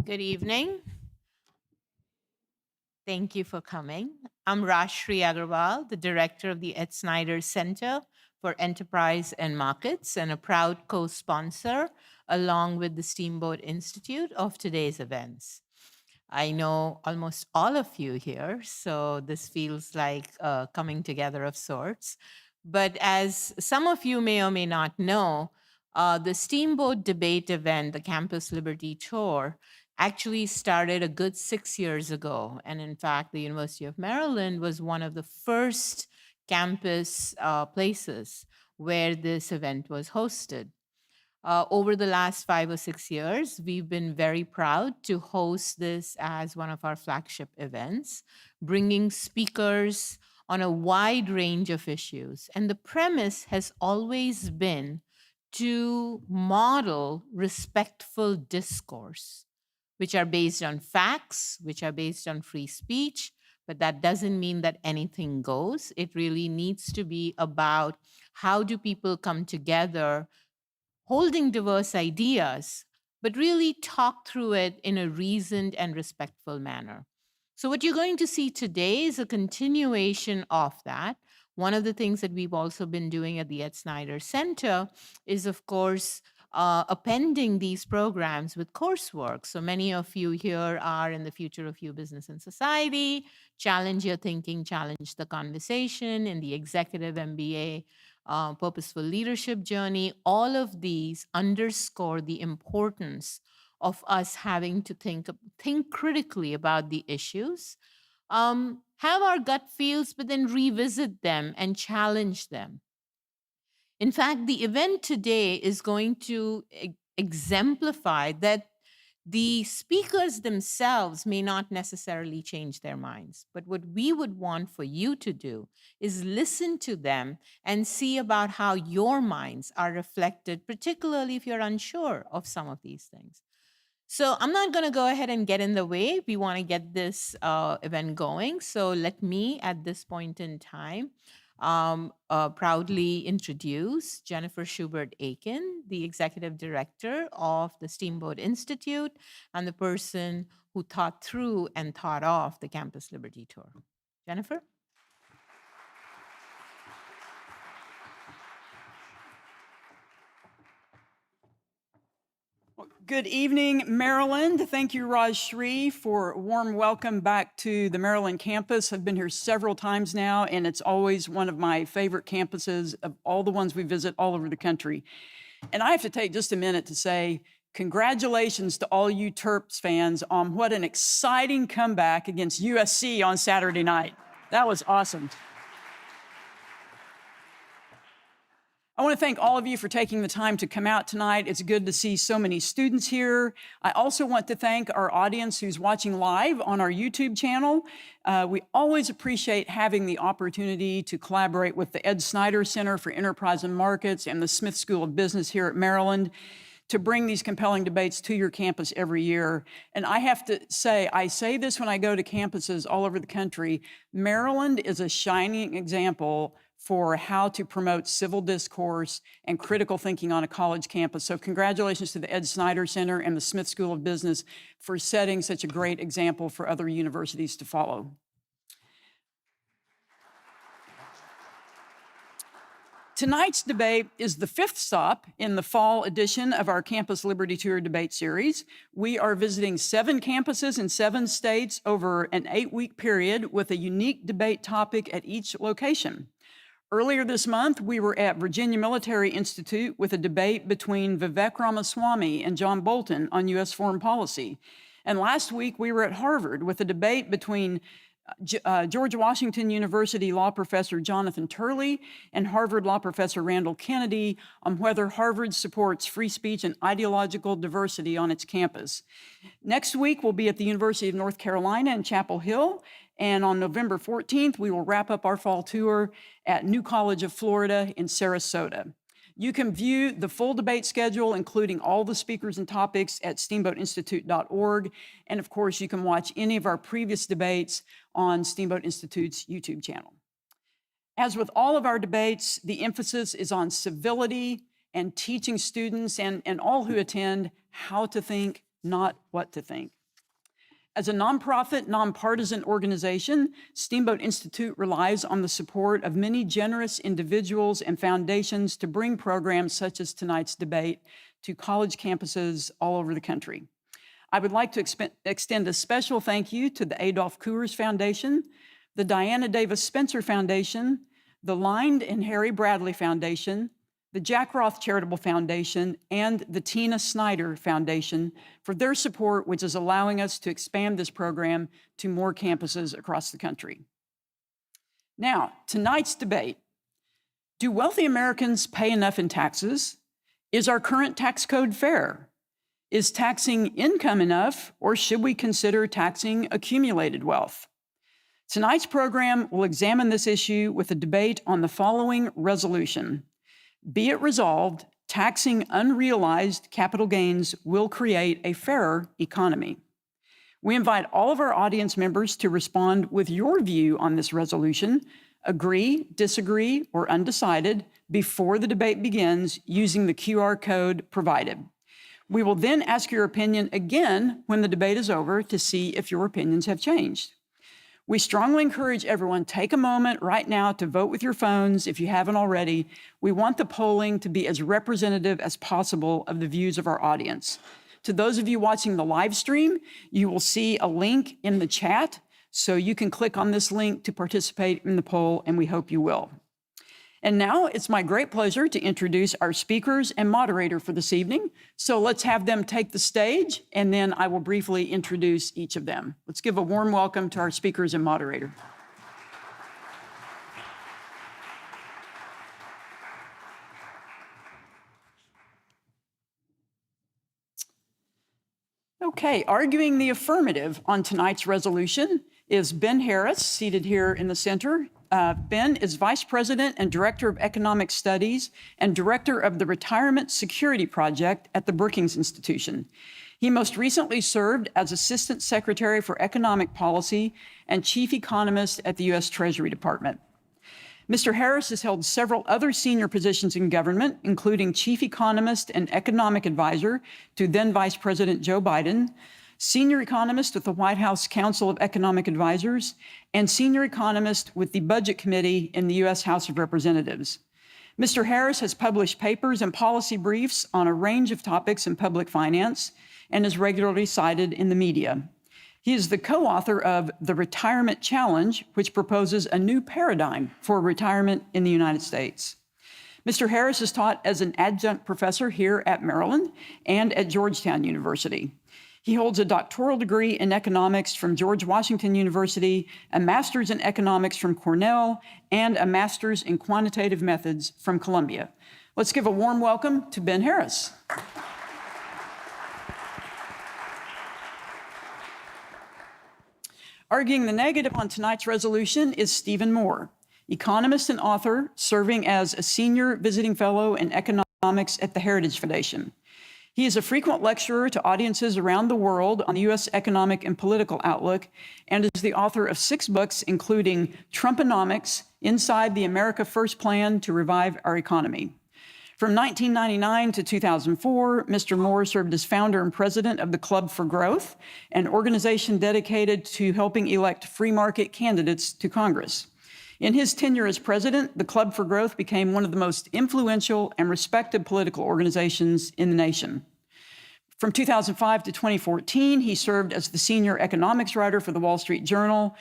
Good evening. Thank you for coming. I'm Rashri Agarwal, the director of the Ed Snyder Center for Enterprise and Markets, and a proud co-sponsor, along with the Steamboat Institute, of today's events. I know almost all of you here, so this feels like a coming together of sorts. But as some of you may or may not know, the Steamboat Debate event, the Campus Liberty Tour, actually started a good 6 years ago. And in fact, the University of Maryland was one of the first campus places where this event was hosted. Over the last 5 or 6 years, we've been very proud to host this as one of our flagship events, bringing speakers on a wide range of issues. And the premise has always been to model respectful discourse, which are based on facts, which are based on free speech, but that doesn't mean that anything goes. It really needs to be about how do people come together holding diverse ideas, but really talk through it in a reasoned and respectful manner. So, what you're going to see today is a continuation of that. One of the things that we've also been doing at the Ed Snyder Center is, of course, appending these programs with coursework. So many of you here are in the Future of You Business and Society, Challenge Your Thinking, Challenge the Conversation, in the Executive MBA, Purposeful Leadership Journey. All of these underscore the importance of us having to think critically about the issues, have our gut feels, but then revisit them and challenge them. In fact, the event today is going to exemplify that the speakers themselves may not necessarily change their minds, but what we would want for you to do is listen to them and see about how your minds are reflected, particularly if you're unsure of some of these things. So I'm not going to go ahead and get in the way. We want to get this event going. So let me, at this point in time, proudly introduce Jennifer Schubert-Aiken, the executive director of the Steamboat Institute and the person who thought through and thought of the Campus Liberty Tour. Jennifer? Good evening, Maryland. Thank you, Rajshri, for a warm welcome back to the Maryland campus. I've been here several times now, and it's always one of my favorite campuses of all the ones we visit all over the country. And I have to take just a minute to say congratulations to all you Terps fans on what an exciting comeback against USC on Saturday night. That was awesome. I want to thank all of you for taking the time to come out tonight. It's good to see so many students here. I also want to thank our audience who's watching live on our YouTube channel. We always appreciate having the opportunity to collaborate with the Ed Snyder Center for Enterprise and Markets and the Smith School of Business here at Maryland to bring these compelling debates to your campus every year. And I have to say, I say this when I go to campuses all over the country, Maryland is a shining example for how to promote civil discourse and critical thinking on a college campus. So congratulations to the Ed Snyder Center and the Smith School of Business for setting such a great example for other universities to follow. Tonight's debate is the fifth stop in the fall edition of our Campus Liberty Tour debate series. We are visiting 7 campuses in 7 states over an 8-week period with a unique debate topic at each location. Earlier this month, we were at Virginia Military Institute with a debate between Vivek Ramaswamy and John Bolton on U.S. foreign policy. And last week, we were at Harvard with a debate between George Washington University law professor Jonathan Turley and Harvard law professor Randall Kennedy on whether Harvard supports free speech and ideological diversity on its campus. Next week, we'll be at the University of North Carolina in Chapel Hill. And on November 14th, we will wrap up our fall tour at New College of Florida in Sarasota. You can view the full debate schedule, including all the speakers and topics, at steamboatinstitute.org. And of course, you can watch any of our previous debates on Steamboat Institute's YouTube channel. As with all of our debates, the emphasis is on civility and teaching students and all who attend how to think not what to think. As a nonprofit, nonpartisan organization, Steamboat Institute relies on the support of many generous individuals and foundations to bring programs such as tonight's debate to college campuses all over the country. I would like to extend a special thank you to the Adolph Coors Foundation, the Diana Davis Spencer Foundation, the Lined and Harry Bradley Foundation, the Jack Roth Charitable Foundation, and the Tina Snyder Foundation for their support, which is allowing us to expand this program to more campuses across the country. Now, tonight's debate. Do wealthy Americans pay enough in taxes? Is our current tax code fair? Is taxing income enough, or should we consider taxing accumulated wealth? Tonight's program will examine this issue with a debate on the following resolution. Be it resolved, taxing unrealized capital gains will create a fairer economy. We invite all of our audience members to respond with your view on this resolution, agree, disagree, or undecided before the debate begins using the QR code provided. We will then ask your opinion again when the debate is over to see if your opinions have changed. We strongly encourage everyone, take a moment right now to vote with your phones if you haven't already. We want the polling to be as representative as possible of the views of our audience. To those of you watching the live stream, you will see a link in the chat, so you can click on this link to participate in the poll, and we hope you will. And now it's my great pleasure to introduce our speakers and moderator for this evening. So let's have them take the stage, and then I will briefly introduce each of them. Let's give a warm welcome to our speakers and moderator. Okay, arguing the affirmative on tonight's resolution is Ben Harris, seated here in the center. Ben is Vice President and Director of Economic Studies and Director of the Retirement Security Project at the Brookings Institution. He most recently served as Assistant Secretary for Economic Policy and Chief Economist at the U.S. Treasury Department. Mr. Harris has held several other senior positions in government, including Chief Economist and Economic Advisor to then Vice President Joe Biden, Senior Economist with the White House Council of Economic Advisors, and Senior Economist with the Budget Committee in the U.S. House of Representatives. Mr. Harris has published papers and policy briefs on a range of topics in public finance and is regularly cited in the media. He is the co-author of The Retirement Challenge, which proposes a new paradigm for retirement in the United States. Mr. Harris is taught as an adjunct professor here at Maryland and at Georgetown University. He holds a doctoral degree in economics from George Washington University, a master's in economics from Cornell, and a master's in quantitative methods from Columbia. Let's give a warm welcome to Ben Harris. Arguing the negative on tonight's resolution is Stephen Moore, economist and author serving as a senior visiting fellow in economics at the Heritage Foundation. He is a frequent lecturer to audiences around the world on the U.S. economic and political outlook, and is the author of 6 books, including Trumponomics, Inside the America First Plan to Revive Our Economy. From 1999 to 2004, Mr. Moore served as founder and president of the Club for Growth, an organization dedicated to helping elect free market candidates to Congress. In his tenure as president, the Club for Growth became one of the most influential and respected political organizations in the nation. From 2005 to 2014, he served as the senior economics writer for the Wall Street Journal,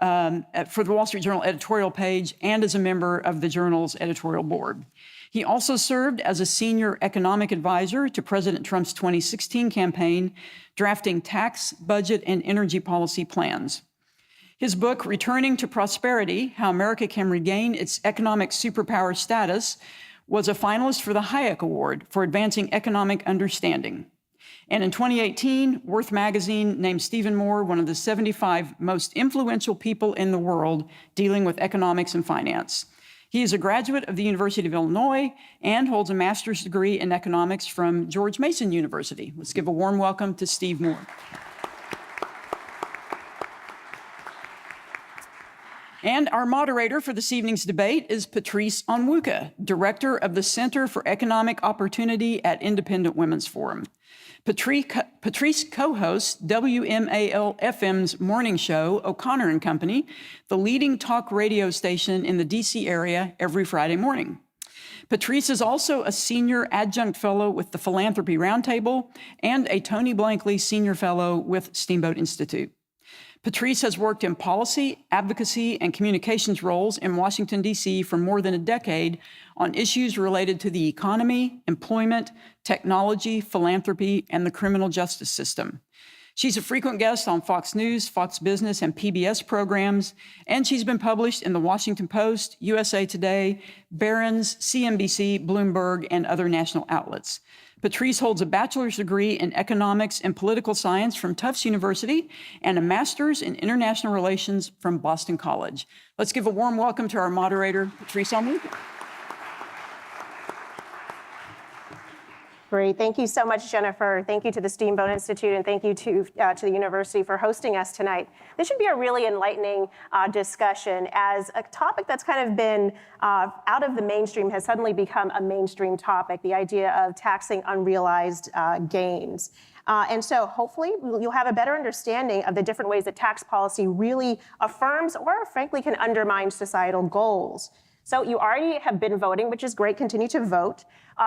editorial page, and as a member of the journal's editorial board. He also served as a senior economic advisor to President Trump's 2016 campaign, drafting tax, budget, and energy policy plans. His book, Returning to Prosperity: How America Can Regain Its Economic Superpower Status, was a finalist for the Hayek Award for Advancing Economic Understanding. And in 2018, Worth Magazine named Stephen Moore one of the 75 most influential people in the world dealing with economics and finance. He is a graduate of the University of Illinois and holds a master's degree in economics from George Mason University. Let's give a warm welcome to Steve Moore. And our moderator for this evening's debate is Patrice Onwuka, director of the Center for Economic Opportunity at Independent Women's Forum. Patrice co-hosts WMAL-FM's morning show, O'Connor and Company, the leading talk radio station in the DC area, every Friday morning. Patrice is also a senior adjunct fellow with the Philanthropy Roundtable and a Tony Blankley senior fellow with Steamboat Institute. Patrice has worked in policy, advocacy, and communications roles in Washington, D.C. for more than a decade on issues related to the economy, employment, technology, philanthropy, and the criminal justice system. She's a frequent guest on Fox News, Fox Business, and PBS programs, and she's been published in the Washington Post, USA Today, Barron's, CNBC, Bloomberg, and other national outlets. Patrice holds a bachelor's degree in economics and political science from Tufts University and a master's in international relations from Boston College. Let's give a warm welcome to our moderator, Patrice Onwuka. Great. Thank you so much, Jennifer. Thank you to the Steamboat Institute, and thank you to the university for hosting us tonight. This should be a really enlightening discussion, as a topic that's kind of been out of the mainstream has suddenly become a mainstream topic, the idea of taxing unrealized gains. And so hopefully you'll have a better understanding of the different ways that tax policy really affirms or frankly can undermine societal goals. So you already have been voting, which is great. Continue to vote.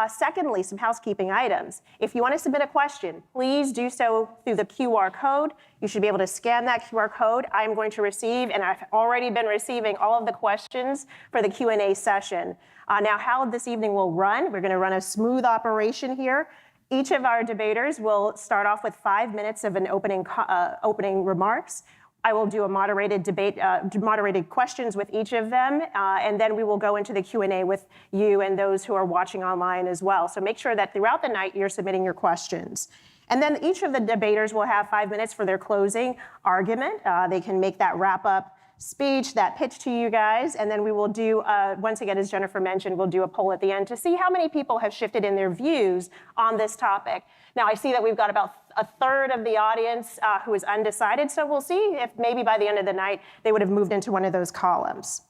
Secondly, some housekeeping items. If you want to submit a question, please do so through the QR code. You should be able to scan that QR code. I'm going to receive, and I've already been receiving all of the questions for the Q&A session. Now, how this evening will run, we're going to run a smooth operation here. Each of our debaters will start off with 5 minutes of an opening remarks. I will do a moderated debate, moderated questions with each of them, and then we will go into the Q&A with you and those who are watching online as well. So make sure that throughout the night you're submitting your questions. And then each of the debaters will have 5 minutes for their closing argument. They can make that wrap-up speech, that pitch to you guys, and then we will do, once again, as Jennifer mentioned, we'll do a poll at the end to see how many people have shifted in their views on this topic. Now, I see that we've got about a third of the audience who is undecided, so we'll see if maybe by the end of the night they would have moved into one of those columns.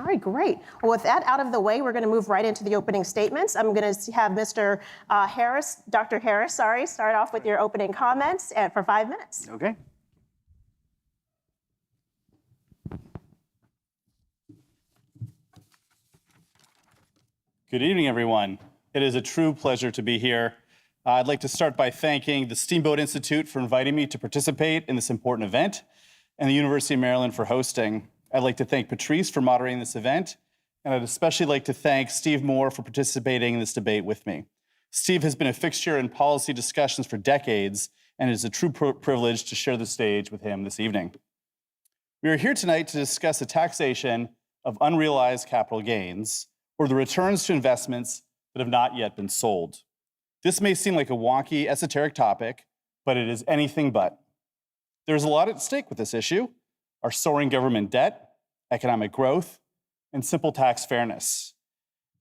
All right, great. Well, with that out of the way, we're going to move right into the opening statements. I'm going to have Mr. Harris, Dr. Harris, start off with your opening comments for 5 minutes. Okay. Good evening, everyone. It is a true pleasure to be here. I'd like to start by thanking the Steamboat Institute for inviting me to participate in this important event, and the University of Maryland for hosting. I'd like to thank Patrice for moderating this event, and I'd especially like to thank Steve Moore for participating in this debate with me. Steve has been a fixture in policy discussions for decades, and it is a true privilege to share the stage with him this evening. We are here tonight to discuss the taxation of unrealized capital gains, or the returns to investments that have not yet been sold. This may seem like a wonky, esoteric topic, but it is anything but. There's a lot at stake with this issue: our soaring government debt, economic growth, and simple tax fairness.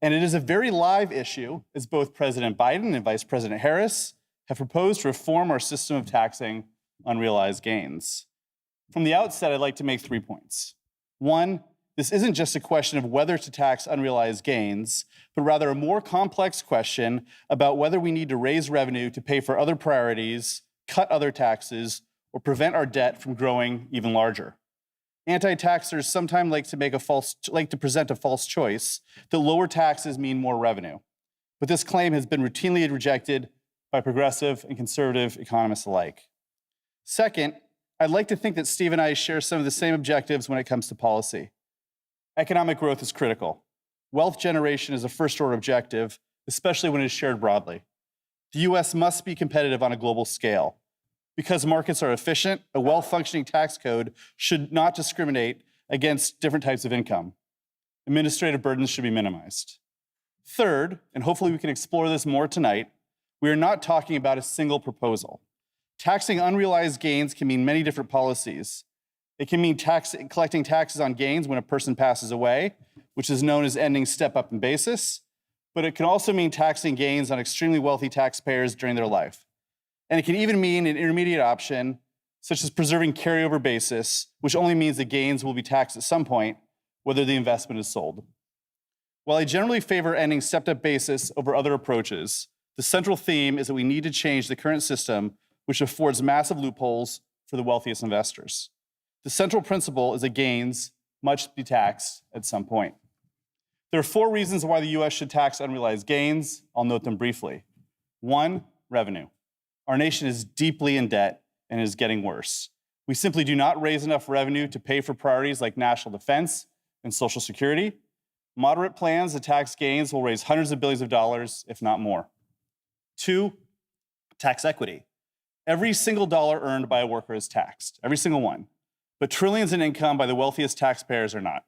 And it is a very live issue, as both President Biden and Vice President Harris have proposed to reform our system of taxing unrealized gains. From the outset, I'd like to make 3 points. One, this isn't just a question of whether to tax unrealized gains, but rather a more complex question about whether we need to raise revenue to pay for other priorities, cut other taxes, or prevent our debt from growing even larger. Anti-taxers sometimes like to present a false choice that lower taxes mean more revenue. But this claim has been routinely rejected by progressive and conservative economists alike. Second, I'd like to think that Steve and I share some of the same objectives when it comes to policy. Economic growth is critical. Wealth generation is a first-order objective, especially when it is shared broadly. The U.S. must be competitive on a global scale. Because markets are efficient, a well-functioning tax code should not discriminate against different types of income. Administrative burdens should be minimized. Third, and hopefully we can explore this more tonight, we are not talking about a single proposal. Taxing unrealized gains can mean many different policies. It can mean collecting taxes on gains when a person passes away, which is known as ending step-up in basis, but it can also mean taxing gains on extremely wealthy taxpayers during their life. And it can even mean an intermediate option, such as preserving carryover basis, which only means the gains will be taxed at some point, whether the investment is sold. While I generally favor ending stepped-up basis over other approaches, The central theme is that we need to change the current system, which affords massive loopholes for the wealthiest investors. The central principle is that gains must be taxed at some point. There are 4 reasons why the US should tax unrealized gains. I'll note them briefly. 1, revenue. Our nation is deeply in debt and is getting worse. We simply do not raise enough revenue to pay for priorities like national defense and Social Security. Moderate plans to tax gains will raise hundreds of billions of dollars, if not more. 2, tax equity. Every single dollar earned by a worker is taxed, every single one. But trillions in income by the wealthiest taxpayers are not.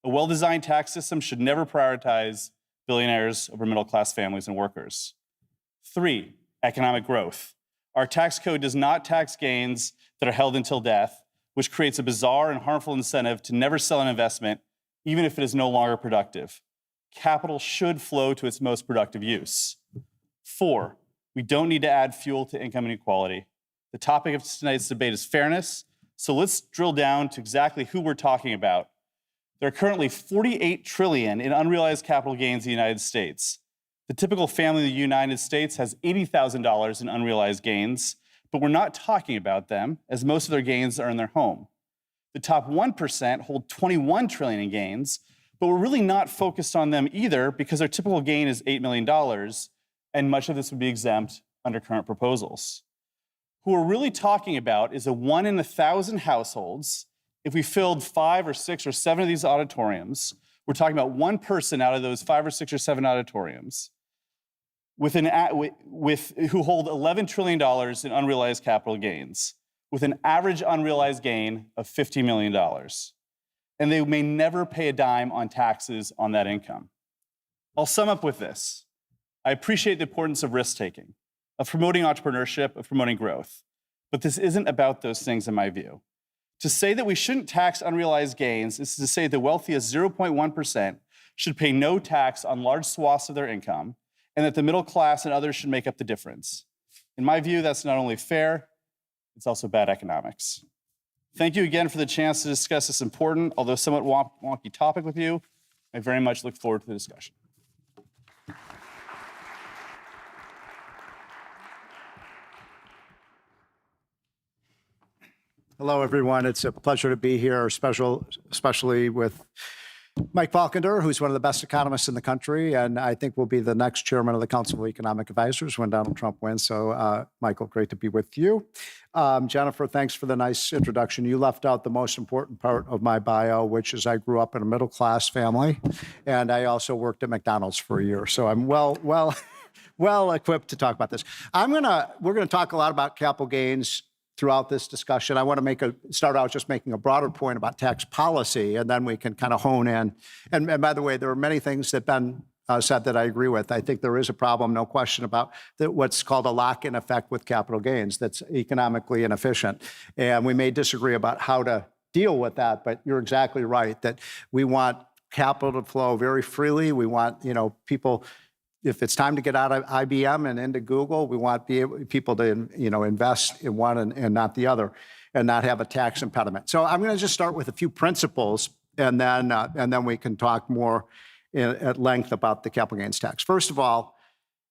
A well-designed tax system should never prioritize billionaires over middle-class families and workers. 3, economic growth. Our tax code does not tax gains that are held until death, which creates a bizarre and harmful incentive to never sell an investment, even if it is no longer productive. Capital should flow to its most productive use. 4, we don't need to add fuel to income inequality. The topic of tonight's debate is fairness, so let's drill down to exactly who we're talking about. There are currently $48 trillion in unrealized capital gains in the United States. The typical family in the United States has $80,000 in unrealized gains, but we're not talking about them, as most of their gains are in their home. The top 1% hold $21 trillion in gains, but we're really not focused on them either because their typical gain is $8 million, and much of this would be exempt under current proposals. Who we're really talking about is a 1 in 1,000 households. If we filled 5 or 6 or 7 of these auditoriums, we're talking about one person out of those 5 or 6 or 7 auditoriums who hold $11 trillion in unrealized capital gains, with an average unrealized gain of $50 million. And they may never pay a dime on taxes on that income. I'll sum up with this. I appreciate the importance of risk-taking, of promoting entrepreneurship, of promoting growth. But this isn't about those things in my view. To say that we shouldn't tax unrealized gains is to say the wealthiest 0.1% should pay no tax on large swaths of their income, and that the middle class and others should make up the difference. In my view, that's not only fair, it's also bad economics. Thank you again for the chance to discuss this important, although somewhat wonky topic with you. I very much look forward to the discussion. Hello, everyone. It's a pleasure to be here, especially with Mike Falkender, who's one of the best economists in the country, and I think will be the next chairman of the Council of Economic Advisors when Donald Trump wins. So, Michael, great to be with you. Jennifer, thanks for the nice introduction. You left out the most important part of my bio, which is I grew up in a middle-class family, and I also worked at McDonald's for a year. So I'm well equipped to talk about this. We're gonna talk a lot about capital gains throughout this discussion. I want to start out just making a broader point about tax policy, and then we can kind of hone in. And by the way, there are many things that Ben said that I agree with. I think there is a problem, no question about what's called a lock-in effect with capital gains that's economically inefficient. And we may disagree about how to deal with that, but you're exactly right that we want capital to flow very freely. We want, people, if it's time to get out of IBM and into Google, we want people to, invest in one and not the other, and not have a tax impediment. So I'm going to just start with a few principles, and then we can talk more at length about the capital gains tax. First of all,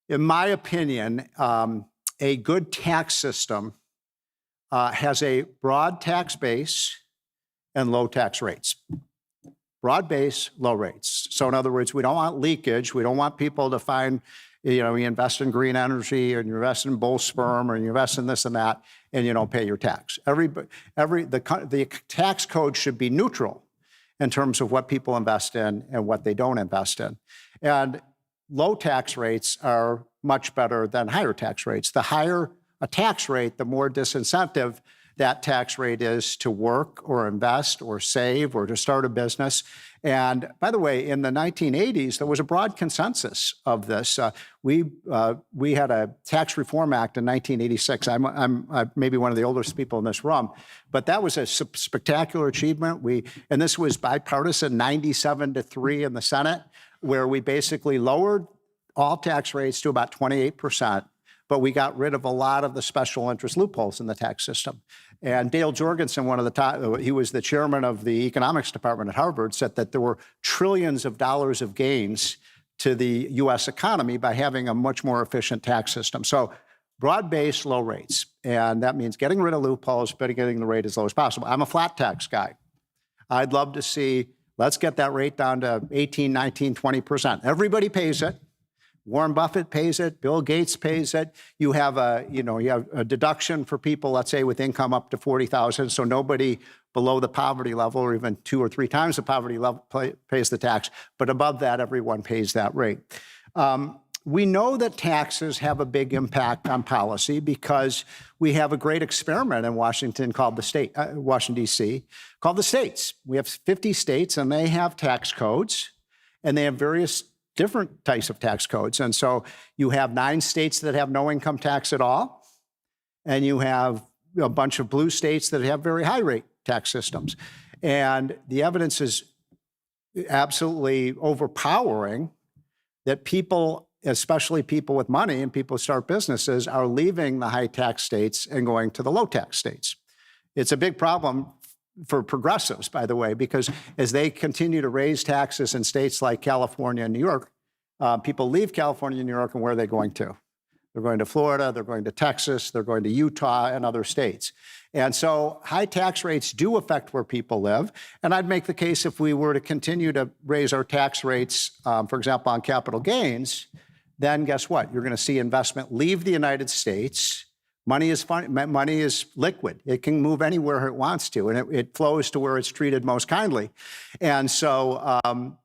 in my opinion, a good tax system has a broad tax base and low tax rates. Broad base, low rates. So in other words, we don't want leakage. We don't want people to find, you invest in green energy, or you invest in bull sperm, or you invest in this and that, and you don't pay your tax. The tax code should be neutral in terms of what people invest in and what they don't invest in. And low tax rates are much better than higher tax rates. The higher a tax rate, the more disincentive that tax rate is to work or invest or save or to start a business. And by the way, in the 1980s, there was a broad consensus of this. We had a Tax Reform Act in 1986. I'm maybe one of the oldest people in this room, but that was a spectacular achievement. And this was bipartisan, 97-3 in the Senate, where we basically lowered all tax rates to about 28%. But we got rid of a lot of the special interest loopholes in the tax system. And Dale Jorgensen, he was the chairman of the economics department at Harvard, said that there were trillions of dollars of gains to the U.S. economy by having a much more efficient tax system. So broad-based low rates, and that means getting rid of loopholes, but getting the rate as low as possible. I'm a flat tax guy. I'd love to see, let's get that rate down to 18, 19, 20%. Everybody pays it. Warren Buffett pays it. Bill Gates pays it. You have a deduction for people, let's say, with income up to $40,000, so nobody below the poverty level, or even 2 or 3 times the poverty level, pays the tax. But above that, everyone pays that rate. We know that taxes have a big impact on policy because we have a great experiment in Washington called Washington, D.C., called the states. We have 50 states, and they have tax codes, and they have various different types of tax codes. And so you have 9 states that have no income tax at all, and you have a bunch of blue states that have very high rate tax systems. And the evidence is absolutely overpowering that people, especially people with money and people who start businesses, are leaving the high tax states and going to the low tax states. It's a big problem for progressives, by the way, because as they continue to raise taxes in states like California and New York, people leave California and New York, and where are they going to? They're going to Florida, they're going to Texas, they're going to Utah and other states. And so high tax rates do affect where people live. And I'd make the case if we were to continue to raise our tax rates, for example, on capital gains, then guess what? You're going to see investment leave the United States. Money is liquid. It can move anywhere it wants to, and it flows to where it's treated most kindly. And so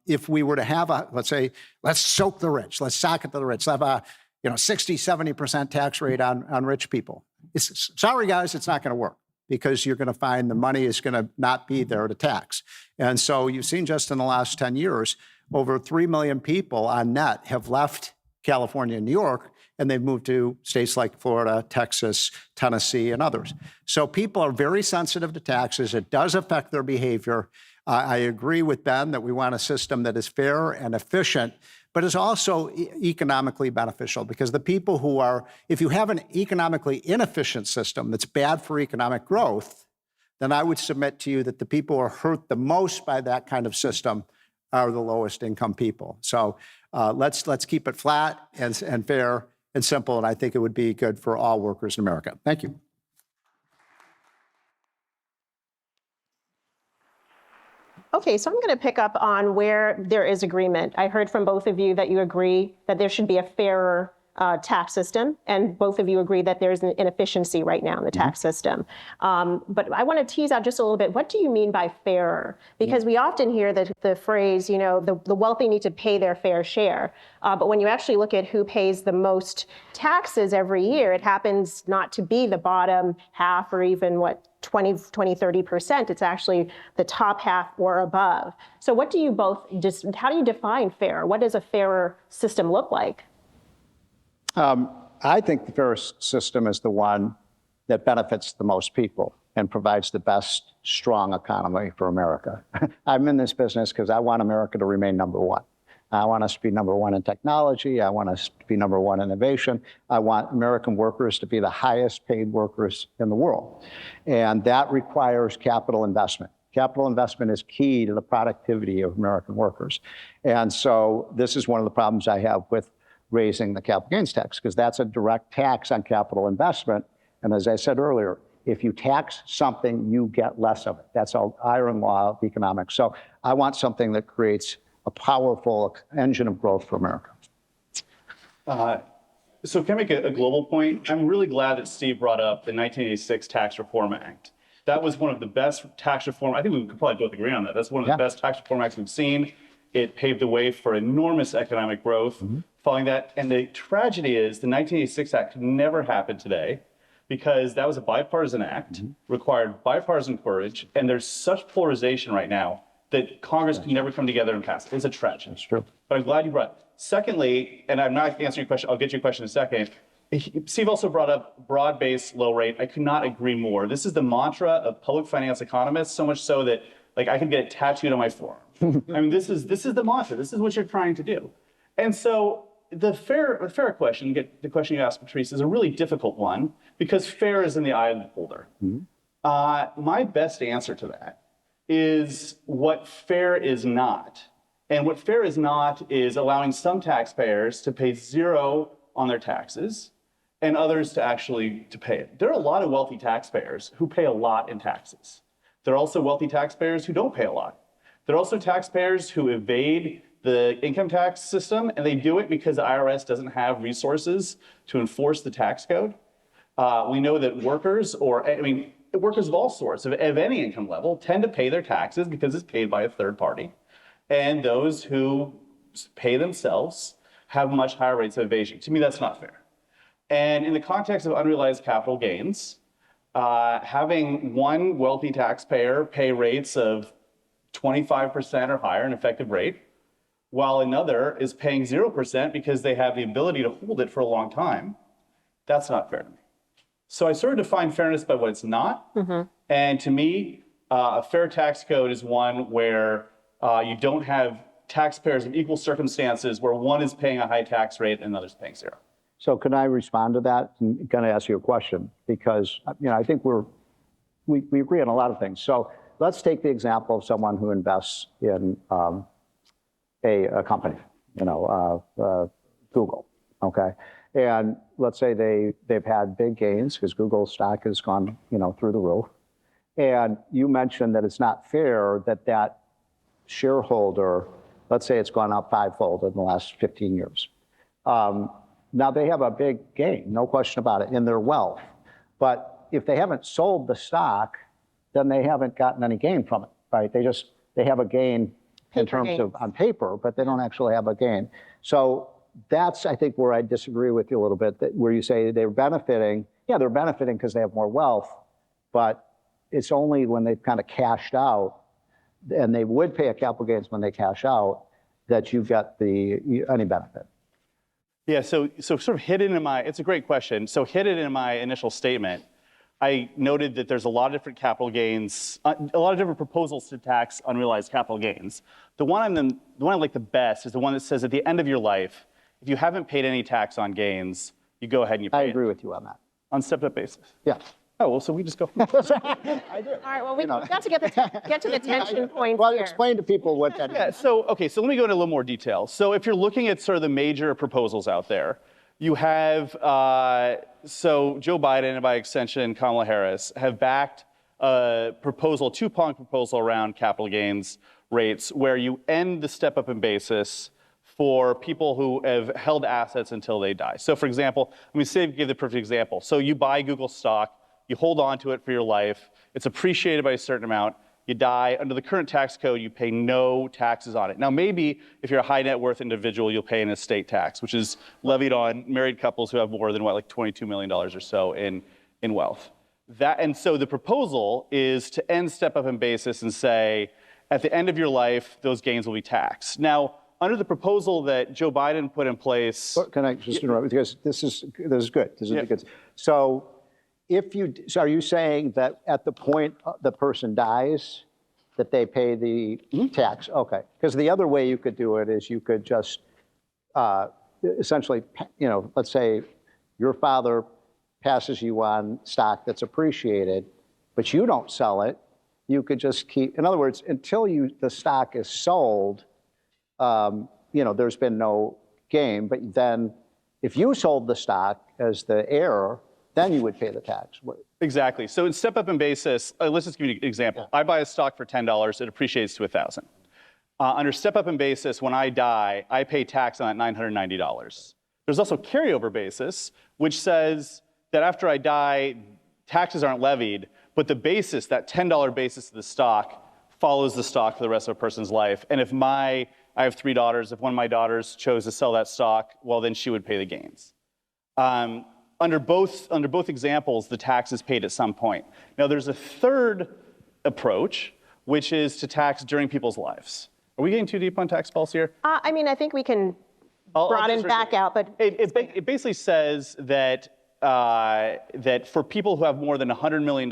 if we were to have let's say, let's soak the rich, let's socket the rich, let's have a 60, 70% tax rate on rich people. Sorry, guys, it's not going to work, because you're going to find the money is going to not be there to tax. And so you've seen just in the last 10 years, over 3 million people on net have left California and New York, and they've moved to states like Florida, Texas, Tennessee, and others. So people are very sensitive to taxes. It does affect their behavior. I agree with Ben that we want a system that is fair and efficient, but is also economically beneficial, because the people who are, if you have an economically inefficient system that's bad for economic growth, then I would submit to you that the people who are hurt the most by that kind of system are the lowest income people. So let's keep it flat and fair and simple, and I think it would be good for all workers in America. Thank you. Okay, so I'm going to pick up on where there is agreement. I heard from both of you that you agree that there should be a fairer tax system, and both of you agree that there's an inefficiency right now in the tax system. But I want to tease out just a little bit, what do you mean by fairer? Because we often hear the phrase, the wealthy need to pay their fair share. But when you actually look at who pays the most taxes every year, it happens not to be the bottom half or even 20, 30%. It's actually the top half or above. So what do you how do you define fair? What does a fairer system look like? I think the fairest system is the one that benefits the most people and provides the best, strong economy for America. I'm in this business because I want America to remain number one. I want us to be number one in technology. I want us to be number one in innovation. I want American workers to be the highest paid workers in the world. And that requires capital investment. Capital investment is key to the productivity of American workers. And so this is one of the problems I have with raising the capital gains tax, because that's a direct tax on capital investment. And as I said earlier, if you tax something, you get less of it. That's an iron law of economics. So I want something that creates a powerful engine of growth for America. So can I make a global point? I'm really glad that Steve brought up the 1986 Tax Reform Act. That was one of the best tax reform. I think we could probably both agree on that. That's one of the best tax reform acts we've seen. It paved the way for enormous economic growth following that. And the tragedy is the 1986 Act never happened today, because that was a bipartisan act, required bipartisan courage, and there's such polarization right now that Congress can never come together and pass it. It's a tragedy. That's true. But I'm glad you brought it. Secondly, and I'm not answering your question, I'll get to your question in a second. Steve also brought up broad-based low rate. I could not agree more. This is the mantra of public finance economists, so much so that I can get it tattooed on my forearm. I mean, this is the mantra. This is what you're trying to do. And so the fair question, the question you asked, Patrice, is a really difficult one, because fair is in the eye of the beholder. My best answer to that is what fair is not And what fair is not is allowing some taxpayers to pay zero on their taxes and others to actually to pay it. There are a lot of wealthy taxpayers who pay a lot in taxes. There are also wealthy taxpayers who don't pay a lot. There are also taxpayers who evade the income tax system, and they do it because the IRS doesn't have resources to enforce the tax code. We know that workers, workers of all sorts, of any income level, tend to pay their taxes because it's paid by a third party. And those who pay themselves have much higher rates of evasion. To me, that's not fair. And in the context of unrealized capital gains, having one wealthy taxpayer pay rates of 25% or higher, an effective rate, while another is paying 0% because they have the ability to hold it for a long time, that's not fair to me. So I sort of define fairness by what it's not. And to me, a fair tax code is one where you don't have taxpayers in equal circumstances where one is paying a high tax rate and another's paying zero. So can I respond to that? I'm going to ask you a question because I think we agree on a lot of things. So let's take the example of someone who invests in a company, Google, okay? And let's say they've had big gains because Google's stock has gone through the roof. And you mentioned that it's not fair that shareholder, let's say it's gone up fivefold in the last 15 years. Now they have a big gain, no question about it, in their wealth. But if they haven't sold the stock, then they haven't gotten any gain from it, right? They have a gain in terms of on paper, but they don't actually have a gain. So that's, I think, where I disagree with you a little bit, where you say they're benefiting. Yeah, they're benefiting because they have more wealth, but it's only when they've kind of cashed out, and they would pay a capital gains when they cash out, that you get any benefit. Yeah, so sort of hidden in it's a great question. So hidden in my initial statement, I noted that there's a lot of different capital gains, a lot of different proposals to tax unrealized capital gains. The one I like the best is the one that says at the end of your life, if you haven't paid any tax on gains, you go ahead and you pay I agree with you on that. on stepped-up basis. Yeah. Oh, well, so we just go. I do. All right, well, we've got to get to the tension point Well, here. explain to people what that Yeah, is. so let me go into a little more detail. So if you're looking at sort of the major proposals out there, you have, so Joe Biden and by extension Kamala Harris have backed a proposal, two-pronged proposal around capital gains rates where you end the step-up in basis for people who have held assets until they die. So for example, give the perfect example. So you buy Google stock, you hold on to it for your life, it's appreciated by a certain amount, you die. Under the current tax code, you pay no taxes on it. Now maybe if you're a high net worth individual, you'll pay an estate tax, which is levied on married couples who have more than like $22 million or so in wealth. And so the proposal is to end step up in basis and say, at the end of your life, those gains will be taxed. Now, under the proposal that Joe Biden put in place. Can I just interrupt? Because this is good. This is good. So are you saying that at the point the person dies, that they pay the tax? Okay. Because the other way you could do it is you could just essentially, let's say your father passes you on stock that's appreciated, but you don't sell it. You could just keep, in other words, until the stock is sold, there's been no gain. But then if you sold the stock as the heir, then you would pay the tax. Exactly. So in step up in basis, let's just give you an example. I buy a stock for $10, it appreciates to $1,000. Under step up in basis, when I die, I pay tax on that $990. There's also carryover basis, which says that after I die, taxes aren't levied, but the basis, that $10 basis of the stock, follows the stock for the rest of a person's life. And if I have 3 daughters, if one of my daughters chose to sell that stock, well, then she would pay the gains. Under both examples, the tax is paid at some point. Now, there's a third approach, which is to tax during people's lives. Are we getting too deep on tax policy here? I think we can broaden back out, but it basically says that that for people who have more than $100 million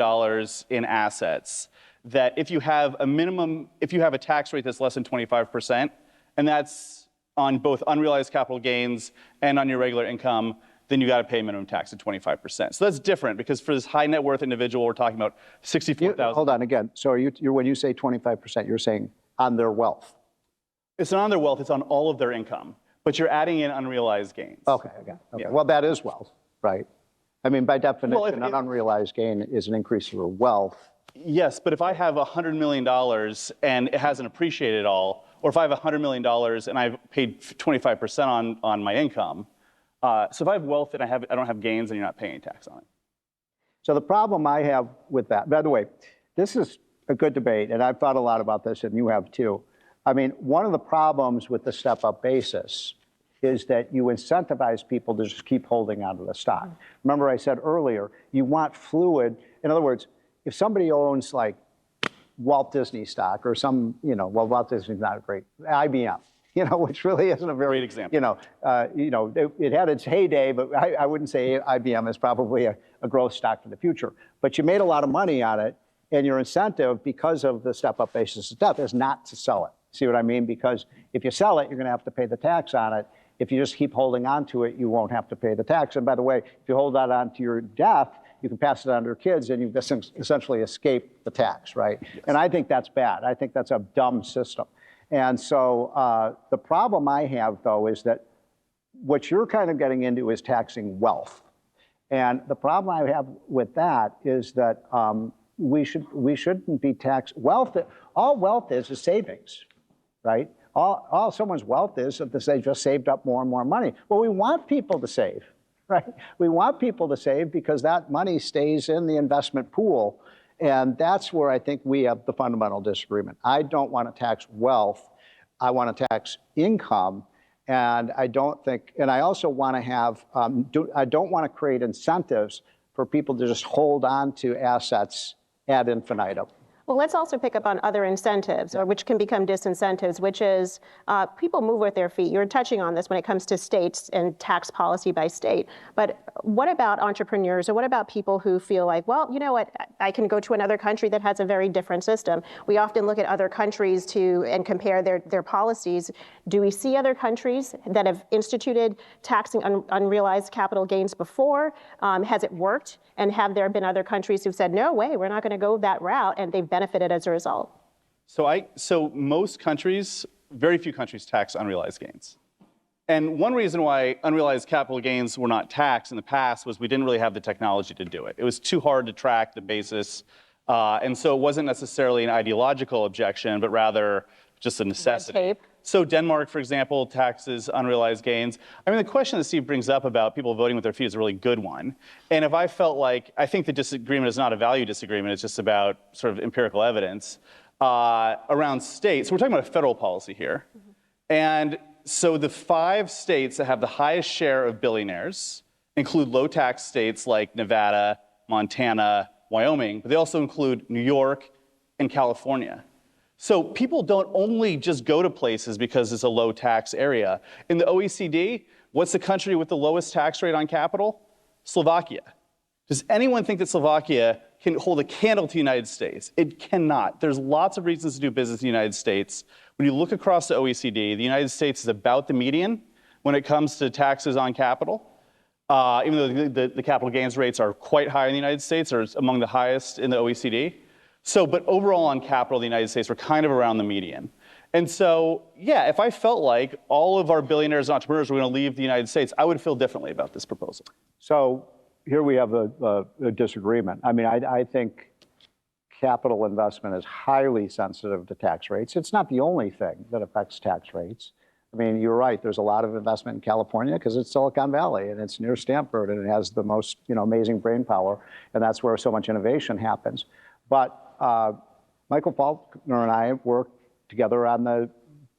in assets, that if you have a tax rate that's less than 25%, and that's on both unrealized capital gains and on your regular income, then you got to pay minimum tax at 25%. So that's different because for this high net worth individual, we're talking about $64,000. Hold on again. So when you say 25%, you're saying on their wealth? It's not on their wealth, it's on all of their income, but you're adding in unrealized gains. Okay, okay. Yeah. Well, that is wealth, right? I mean, by definition, Well, an unrealized gain is an increase of your wealth. Yes, but if I have $100 million and it hasn't appreciated at all, or if I have $100 million and I've paid 25% on my income, so if I have wealth and I don't have gains, then you're not paying tax on it. So the problem I have with that, by the way, this is a good debate, and I've thought a lot about this, and you have too. I mean, one of the problems with the step-up basis is that you incentivize people to just keep holding onto the stock. Remember I said earlier, you want fluid. In other words, if somebody owns like Walt Disney stock or some, well, Walt Disney's not a great, IBM, which really isn't a very, Great example. It had its heyday, but I wouldn't say IBM is probably a growth stock for the future. But you made a lot of money on it, and your incentive, because of the step-up basis of death, is not to sell it. See what I mean? Because if you sell it, you're going to have to pay the tax on it. If you just keep holding on to it, you won't have to pay the tax. And by the way, if you hold that on to your death, you can pass it on to your kids, and you've essentially escaped the tax, right? Yes. And I think that's bad. I think that's a dumb system. And so the problem I have, though, is that what you're kind of getting into is taxing wealth. And the problem I have with that is that we shouldn't be taxed. Wealth, all wealth is savings, right? All someone's wealth is that they just saved up more and more money. Well, we want people to save, right? We want people to save because that money stays in the investment pool. And that's where I think we have the fundamental disagreement. I don't want to tax wealth. I want to tax income. And I also want to have, I don't want to create incentives for people to just hold on to assets ad infinitum. Well, let's also pick up on other incentives, or which can become disincentives, which is people move with their feet. You're touching on this when it comes to states and tax policy by state. But what about entrepreneurs, or what about people who feel like, well, you know what, I can go to another country that has a very different system. We often look at other countries and compare their policies. Do we see other countries that have instituted taxing unrealized capital gains before? Has it worked? And have there been other countries who've said, no way, we're not going to go that route, and they've benefited as a result? So most countries, very few countries tax unrealized gains. And one reason why unrealized capital gains were not taxed in the past was we didn't really have the technology to do it. It was too hard to track the basis. And so it wasn't necessarily an ideological objection, but rather just a necessity. Red tape. So Denmark, for example, taxes unrealized gains. I mean, the question that Steve brings up about people voting with their feet is a really good one. And if I felt like, I think the disagreement is not a value disagreement, it's just about sort of empirical evidence around states. So we're talking about a federal policy here. Mm-hmm. And so the 5 states that have the highest share of billionaires include low tax states like Nevada, Montana, Wyoming, but they also include New York and California. So people don't only just go to places because it's a low tax area. In the OECD, what's the country with the lowest tax rate on capital? Slovakia. Does anyone think that Slovakia can hold a candle to the United States? It cannot. There's lots of reasons to do business in the United States. When you look across the OECD, the United States is about the median when it comes to taxes on capital. Even though the capital gains rates are quite high in the United States, or among the highest in the OECD. But overall on capital, the United States, we're kind of around the median. And so, yeah, if I felt like all of our billionaires and entrepreneurs were going to leave the United States, I would feel differently about this proposal. So here we have a disagreement. I mean, I think capital investment is highly sensitive to tax rates. It's not the only thing that affects tax rates. I mean, you're right. There's a lot of investment in California because it's Silicon Valley and it's near Stanford and it has the most, amazing brain power, and that's where so much innovation happens. But Michael Faulkner and I worked together on the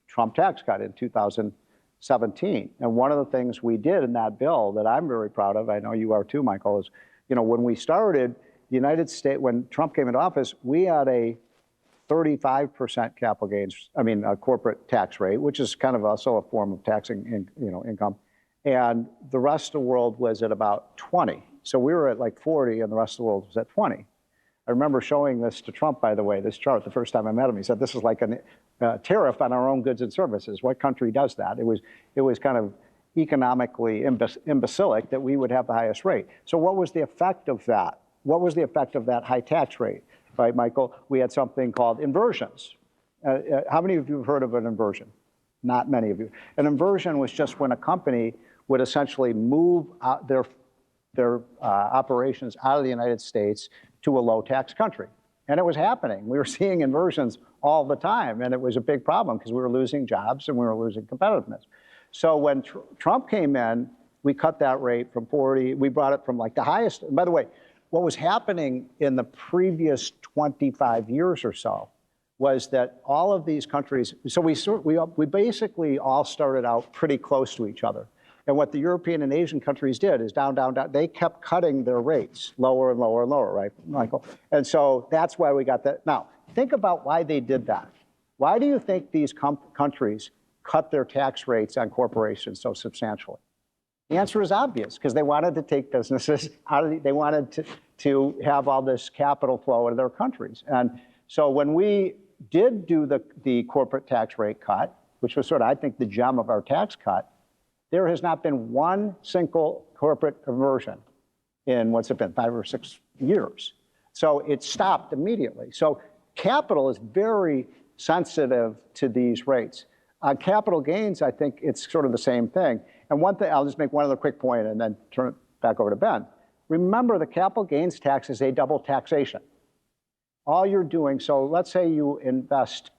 Trump tax cut in 2017. And one of the things we did in that bill that I'm very proud of, I know you are too, Michael, is, when we started the United States, when Trump came into office, we had a 35% capital gains, a corporate tax rate, which is kind of also a form of taxing income. And the rest of the world was at about 20. So we were at like 40 and the rest of the world was at 20. I remember showing this to Trump, by the way, this chart, the first time I met him. He said, this is like a tariff on our own goods and services. What country does that? It was kind of economically imbecilic that we would have the highest rate. So what was the effect of that? What was the effect of that high tax rate, right, Michael? We had something called inversions. How many of you have heard of an inversion? not many of you. An inversion was just when a company would essentially move out their operations out of the United States to a low-tax country. And it was happening. We were seeing inversions all the time, and it was a big problem because we were losing jobs and we were losing competitiveness. So when Trump came in, we cut that rate from 40, we brought it from like the highest. And by the way, what was happening in the previous 25 years or so was that all of these countries, so we basically all started out pretty close to each other. And what the European and Asian countries did is down, down, down. They kept cutting their rates lower and lower and lower, right, Michael? And so that's why we got that. Now, think about why they did that. Why do you think these countries cut their tax rates on corporations so substantially? The answer is obvious, because they wanted to take businesses out of they wanted to have all this capital flow into their countries. And so when we did do the corporate tax rate cut, which was sort of, I think, the gem of our tax cut, there has not been one single corporate conversion in, what's it been, 5 or 6 years. So it stopped immediately. So capital is very sensitive to these rates. Capital gains, I think it's sort of the same thing. And one thing, I'll just make one other quick point and then turn it back over to Ben. Remember, the capital gains tax is a double taxation. All you're doing, so let's say you invest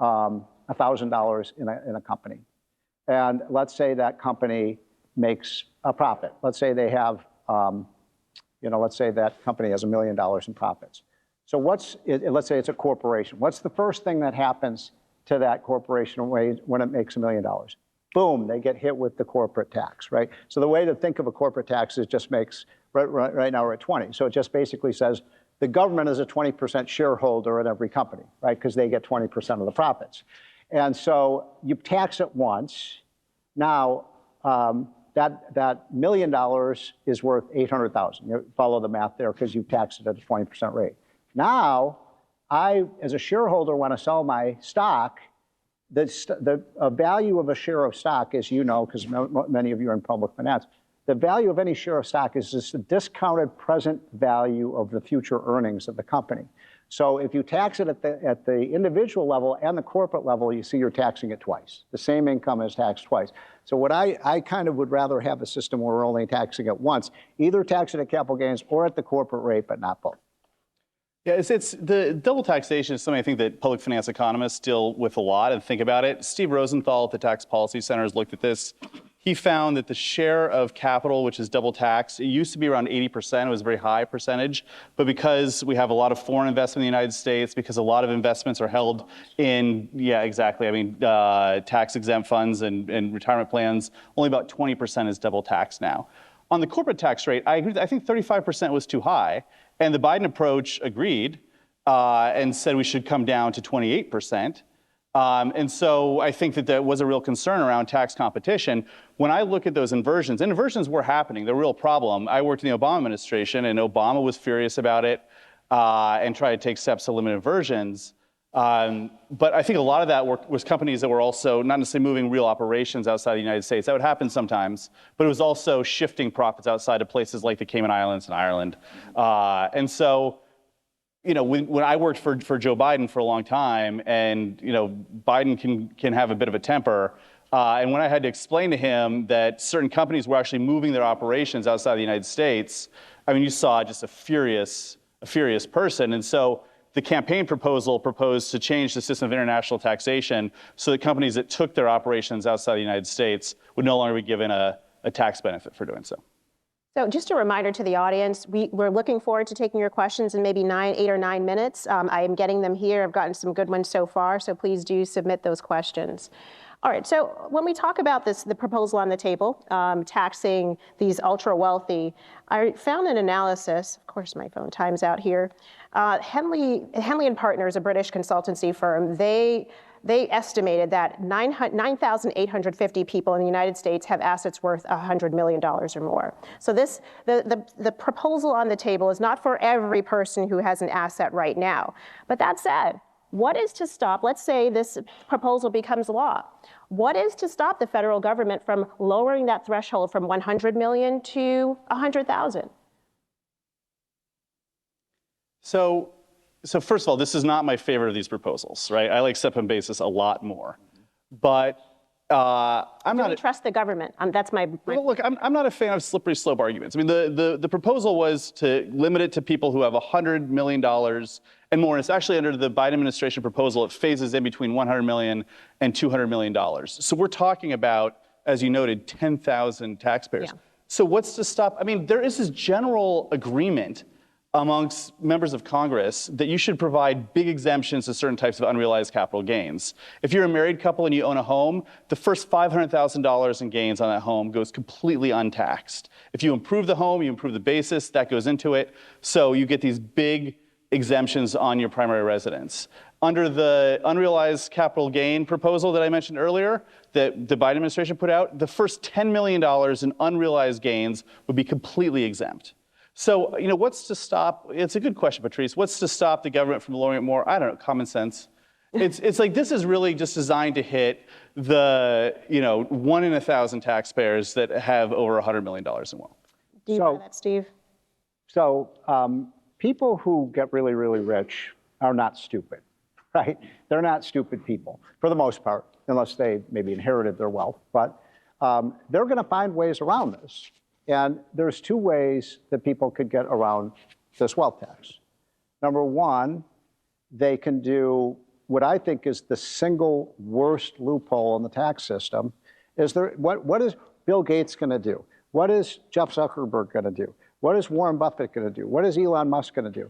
$1,000 in a company. And let's say that company makes a profit. Let's say they have, let's say that company has $1 million in profits. So let's say it's a corporation. What's the first thing that happens to that corporation when it makes $1 million? Boom, they get hit with the corporate tax, right? So the way to think of a corporate tax is just makes, right now we're at 20. So it just basically says the government is a 20% shareholder in every company, right? Because they get 20% of the profits. And so you tax it once. Now, that $1 million is worth $800,000. You follow the math there because you taxed it at a 20% rate. Now, I, as a shareholder, want to sell my stock. The value of a share of stock, as you know, because many of you are in public finance, the value of any share of stock is just the discounted present value of the future earnings of the company. So if you tax it at the individual level and the corporate level, you see you're taxing it twice. The same income is taxed twice. So what I kind of would rather have a system where we're only taxing it once, either tax it at capital gains or at the corporate rate, but not both. Yeah, it's the double taxation is something I think that public finance economists deal with a lot and think about it. Steve Rosenthal at the Tax Policy Center has looked at this. He found that the share of capital, which is double taxed, it used to be around 80%. It was a very high percentage. But because we have a lot of foreign investment in the United States, because a lot of investments are held in, tax-exempt funds and retirement plans, only about 20% is double taxed now. On the corporate tax rate, I agree. I think 35% was too high. And the Biden approach agreed and said we should come down to 28%. And so I think that there was a real concern around tax competition. When I look at those inversions, and inversions were happening, they're a real problem. I worked in the Obama administration, and Obama was furious about it and tried to take steps to limit inversions. But I think a lot of that was companies that were also not necessarily moving real operations outside the United States. That would happen sometimes, but it was also shifting profits outside of places like the Cayman Islands and Ireland. And so, when I worked for Joe Biden for a long time, and Biden can have a bit of a temper, and when I had to explain to him that certain companies were actually moving their operations outside the United States, I mean, you saw just a furious person. And so the campaign proposal proposed to change the system of international taxation so that companies that took their operations outside the United States would no longer be given a tax benefit for doing so. So just a reminder to the audience, we're looking forward to taking your questions in maybe 8 or 9 minutes. I am getting them here. I've gotten some good ones so far, so please do submit those questions. All right, so when we talk about the proposal on the table, taxing these ultra wealthy, I found an analysis, of course my phone times out here. Henley & Partners, a British consultancy firm, they estimated that 9,850 people in the United States have assets worth $100 million or more. So the proposal on the table is not for every person who has an asset right now. But that said, what is to stop, let's say this proposal becomes law, what is to stop the federal government from lowering that threshold from 100 million to 100,000? So first of all, this is not my favorite of these proposals, right? I like step and basis a lot more. But I'm Do not. we trust the government? That's my Well, look, I'm not a fan of slippery slope arguments. I mean, the proposal was to limit it to people who have $100 million and more. And it's actually under the Biden administration proposal, it phases in between $100 million and $200 million. So we're talking about, as you noted, 10,000 taxpayers. Yeah. So what's to stop? I mean, there is this general agreement amongst members of Congress that you should provide big exemptions to certain types of unrealized capital gains. If you're a married couple and you own a home, the first $500,000 in gains on that home goes completely untaxed. If you improve the home, you improve the basis, that goes into it. So you get these big exemptions on your primary residence. Under the unrealized capital gain proposal that I mentioned earlier, that the Biden administration put out, the first $10 million in unrealized gains would be completely exempt. So, what's to stop? It's a good question, Patrice. What's to stop the government from lowering it more? I don't know, common sense. It's like this is really just designed to hit the, 1 in 1,000 taxpayers that have over $100 million in wealth. Do you buy that, Steve? So people who get really, really rich are not stupid, right? They're not stupid people, for the most part, unless they maybe inherited their wealth. But they're going to find ways around this. And there's two ways that people could get around this wealth tax. Number one, they can do what I think is the single worst loophole in the tax system. What is Bill Gates going to do? What is Jeff Zuckerberg going to do? What is Warren Buffett going to do? What is Elon Musk going to do?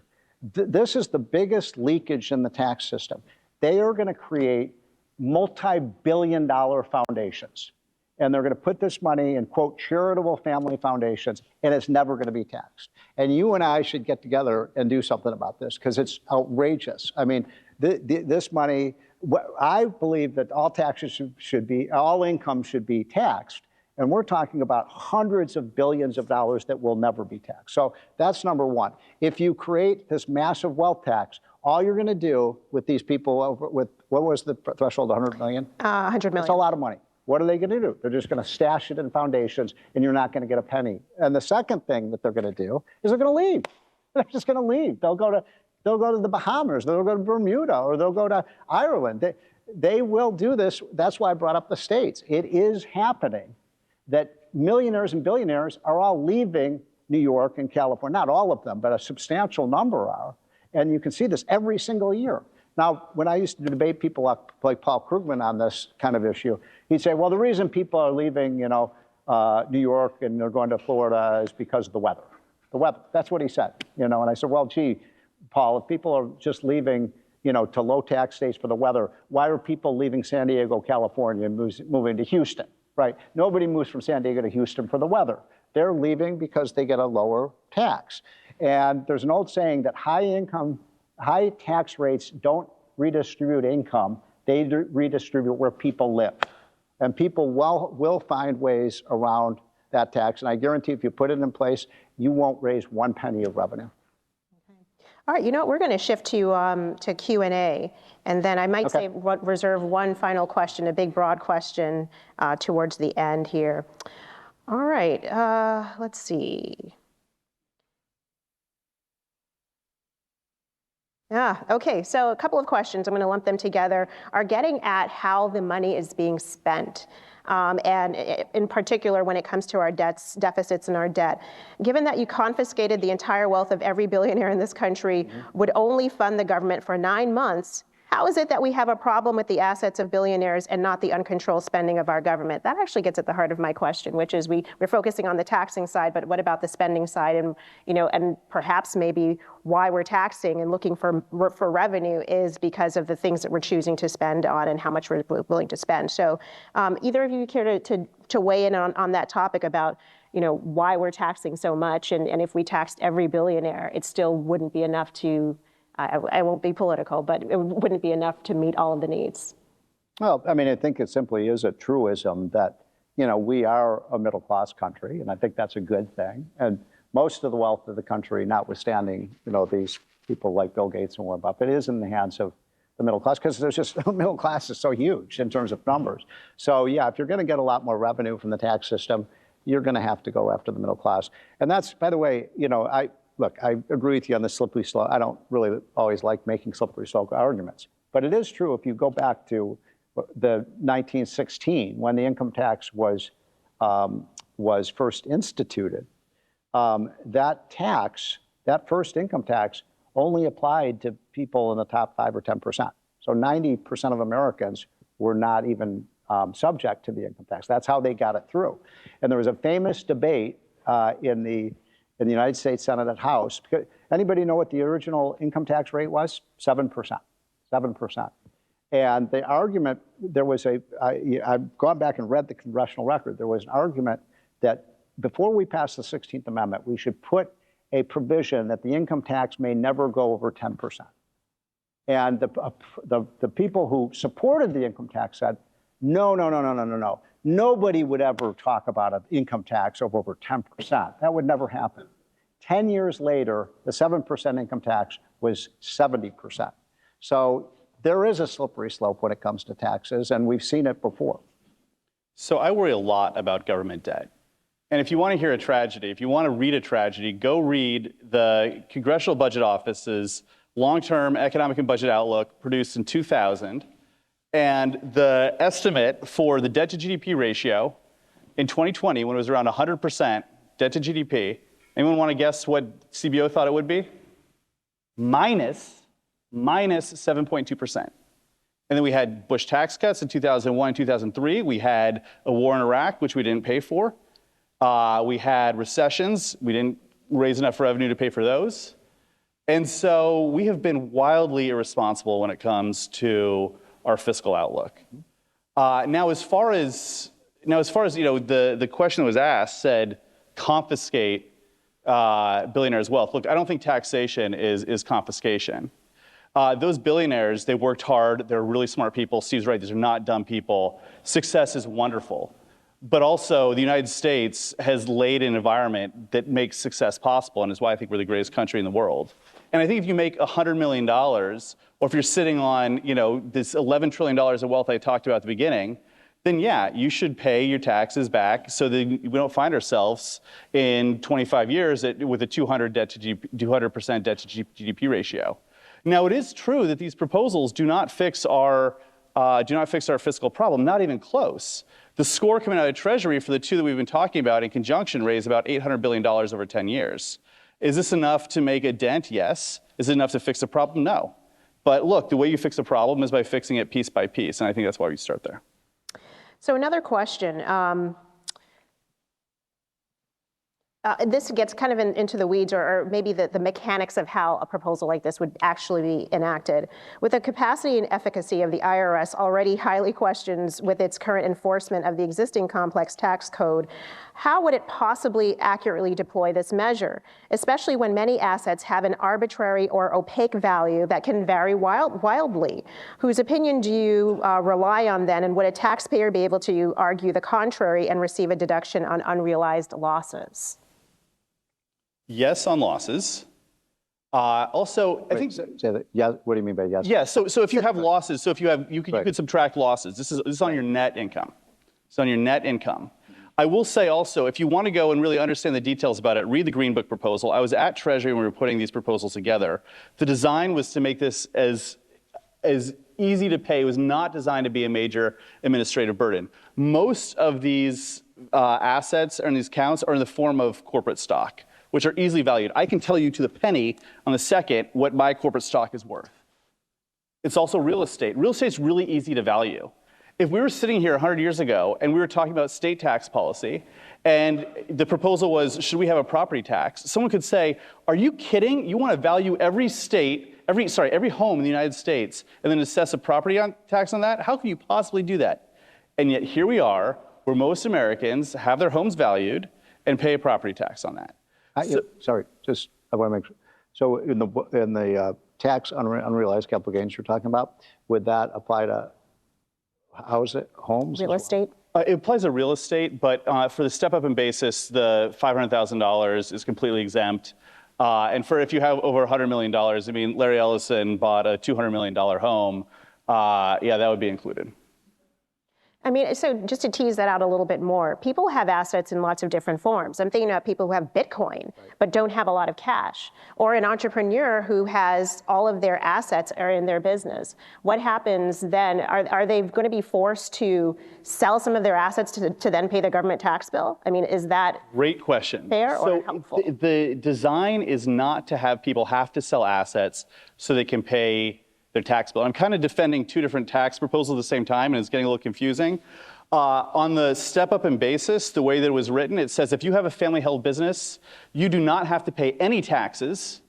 This is the biggest leakage in the tax system. They are going to create multi-billion-dollar foundations. And they're going to put this money in, quote, charitable family foundations, and it's never going to be taxed. And you and I should get together and do something about this because it's outrageous. I mean, this money, I believe that all taxes all income should be taxed. And we're talking about hundreds of billions of dollars that will never be taxed. So that's number one. If you create this massive wealth tax, all you're going to do with these people with, what was the threshold, 100 million? 100 million. That's a lot of money. What are they going to do? They're just going to stash it in foundations, and you're not going to get a penny. And the second thing that they're going to do is they're going to leave. They're just going to leave. They'll go to the Bahamas. They'll go to Bermuda, or they'll go to Ireland. They will do this. That's why I brought up the states. It is happening that millionaires and billionaires are all leaving New York and California. Not all of them, but a substantial number are. And you can see this every single year. Now, when I used to debate people like Paul Krugman on this kind of issue, he'd say, well, the reason people are leaving, New York and they're going to Florida is because of the weather. The weather, that's what he said, And I said, well, gee, Paul, if people are just leaving, to low tax states for the weather, why are people leaving San Diego, California and moving to Houston, right? Nobody moves from San Diego to Houston for the weather. They're leaving because they get a lower tax. And there's an old saying that high tax rates don't redistribute income, they redistribute where people live. And people will find ways around that tax. And I guarantee if you put it in place, you won't raise 1 penny of revenue. All right, we're going to shift to Q&A, and then I might say reserve one final question, a big broad question towards the end here. All right, let's see. Okay, so a couple of questions, I'm going to lump them together, are getting at how the money is being spent. And in particular, when it comes to our deficits and our debt. Given that you confiscated the entire wealth of every billionaire in this country, would only fund the government for 9 months, how is it that we have a problem with the assets of billionaires and not the uncontrolled spending of our government? That actually gets at the heart of my question, which is we're focusing on the taxing side, but what about the spending side? And and perhaps maybe why we're taxing and looking for revenue is because of the things that we're choosing to spend on and how much we're willing to spend. So either of you care to weigh in on that topic about why we're taxing so much, and if we taxed every billionaire, it still wouldn't be enough to. I won't be political, but it wouldn't be enough to meet all of the needs. Well, I mean, I think it simply is a truism that, we are a middle-class country, and I think that's a good thing. And most of the wealth of the country, notwithstanding, these people like Bill Gates and Warren Buffett, is in the hands of the middle class, because there's just, middle class is so huge in terms of numbers. So yeah, if you're going to get a lot more revenue from the tax system, you're going to have to go after the middle class. And that's, by the way, Look, I agree with you on the slippery slope. I don't really always like making slippery slope arguments. But it is true if you go back to the 1916, when the income tax was first instituted, that first income tax only applied to people in the top 5 or 10%. So 90% of Americans were not even subject to the income tax. That's how they got it through. And there was a famous debate in the United States Senate and House. Anybody know what the original income tax rate was? 7%. 7%. And the argument, I've gone back and read the congressional record. There was an argument that before we passed the 16th Amendment, we should put a provision that the income tax may never go over 10%. And the people who supported the income tax said, no. Nobody would ever talk about an income tax of over 10%. That would never happen. 10 years later, the 7% income tax was 70%. So there is a slippery slope when it comes to taxes, and we've seen it before. So I worry a lot about government debt. And if you want to hear a tragedy, if you want to read a tragedy, go read the Congressional Budget Office's long-term economic and budget outlook produced in 2000. And the estimate for the debt to GDP ratio in 2020, when it was around 100% debt to GDP, anyone want to guess what CBO thought it would be? Minus 7.2%. And then we had Bush tax cuts in 2001 and 2003. We had a war in Iraq, which we didn't pay for. We had recessions. We didn't raise enough revenue to pay for those. And so we have been wildly irresponsible when it comes to our fiscal outlook. Now, as far as the question that was asked said, confiscate billionaires' wealth. Look, I don't think taxation is confiscation. Those billionaires, they worked hard. They're really smart people. Steve's right. These are not dumb people. Success is wonderful. But also, the United States has laid an environment that makes success possible and is why I think we're the greatest country in the world. And I think if you make $100 million, or if you're sitting on this $11 trillion of wealth I talked about at the beginning, then yeah, you should pay your taxes back so that we don't find ourselves in 25 years with a 200% debt to GDP ratio. Now, it is true that these proposals do not fix our fiscal problem, not even close. The score coming out of Treasury for the two that we've been talking about in conjunction raised about $800 billion over 10 years. Is this enough to make a dent? Yes. Is it enough to fix a problem? No. But look, the way you fix a problem is by fixing it piece by piece, and I think that's why we start there. So another question. This gets kind of into the weeds, or maybe the mechanics of how a proposal like this would actually be enacted. With the capacity and efficacy of the IRS already highly questioned with its current enforcement of the existing complex tax code, how would it possibly accurately deploy this measure, especially when many assets have an arbitrary or opaque value that can vary wildly? Whose opinion do you rely on then, and would a taxpayer be able to argue the contrary and receive a deduction on unrealized losses? Yes, on losses. Also, I think. Say that. Yeah. What do you mean by yes? Yeah. So if you have losses, so if you could subtract losses. This is on your net income. It's on your net income. I will say also, if you want to go and really understand the details about it, read the Green Book proposal. I was at Treasury when we were putting these proposals together. The design was to make this as easy to pay. It was not designed to be a major administrative burden. Most of these assets and these counts are in the form of corporate stock, which are easily valued. I can tell you to the penny on the second what my corporate stock is worth. It's also real estate. Real estate's really easy to value. If we were sitting here 100 years ago and we were talking about state tax policy, and the proposal was, should we have a property tax? Someone could say, are you kidding? You want to value every home in the United States and then assess a property tax on that? How can you possibly do that? And yet here we are, where most Americans have their homes valued and pay a property tax on that. I want to make sure. So in the tax unrealized capital gains you're talking about, would that apply to homes? Real estate? It applies to real estate, but for the step-up in basis, the $500,000 is completely exempt. And if you have over $100 million, I mean, Larry Ellison bought a $200 million home, yeah, that would be included. I mean, so just to tease that out a little bit more, people have assets in lots of different forms. I'm thinking about people who have Bitcoin, but don't have a lot of cash, or an entrepreneur who has all of their assets are in their business. What happens then? Are they going to be forced to sell some of their assets to then pay the government tax bill? I mean, is that Great question. fair or So helpful? the design is not to have people have to sell assets so they can pay their tax bill. I'm kind of defending two different tax proposals at the same time, and it's getting a little confusing. On the step up in basis, the way that it was written, it says if you have a family held business, you do not have to pay any taxes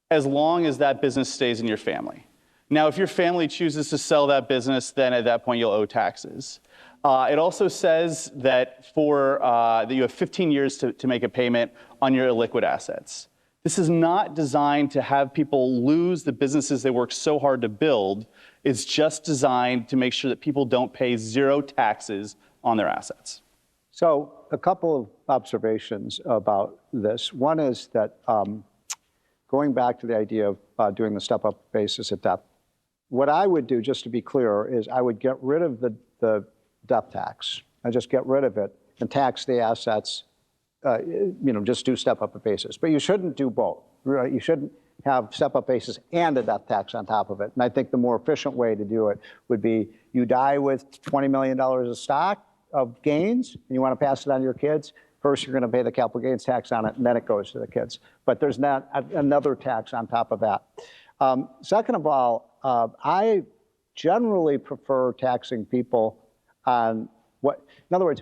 as long as that business stays in your family. Now, if your family chooses to sell that business, then at that point you'll owe taxes. It also says that that you have 15 years to make a payment on your illiquid assets. This is not designed to have people lose the businesses they worked so hard to build. It's just designed to make sure that people don't pay zero taxes on their assets. So a couple of observations about this. One is that going back to the idea of doing the step-up basis at death, what I would do, just to be clear, is I would get rid of the death tax. I just get rid of it and tax the assets. Just do step-up basis. But you shouldn't do both. Right? You shouldn't have step-up basis and a death tax on top of it. And I think the more efficient way to do it would be you die with $20 million of stock of gains, and you want to pass it on to your kids. First, you're going to pay the capital gains tax on it, and then it goes to the kids. But there's not another tax on top of that. Second of all, I generally prefer taxing people on in other words,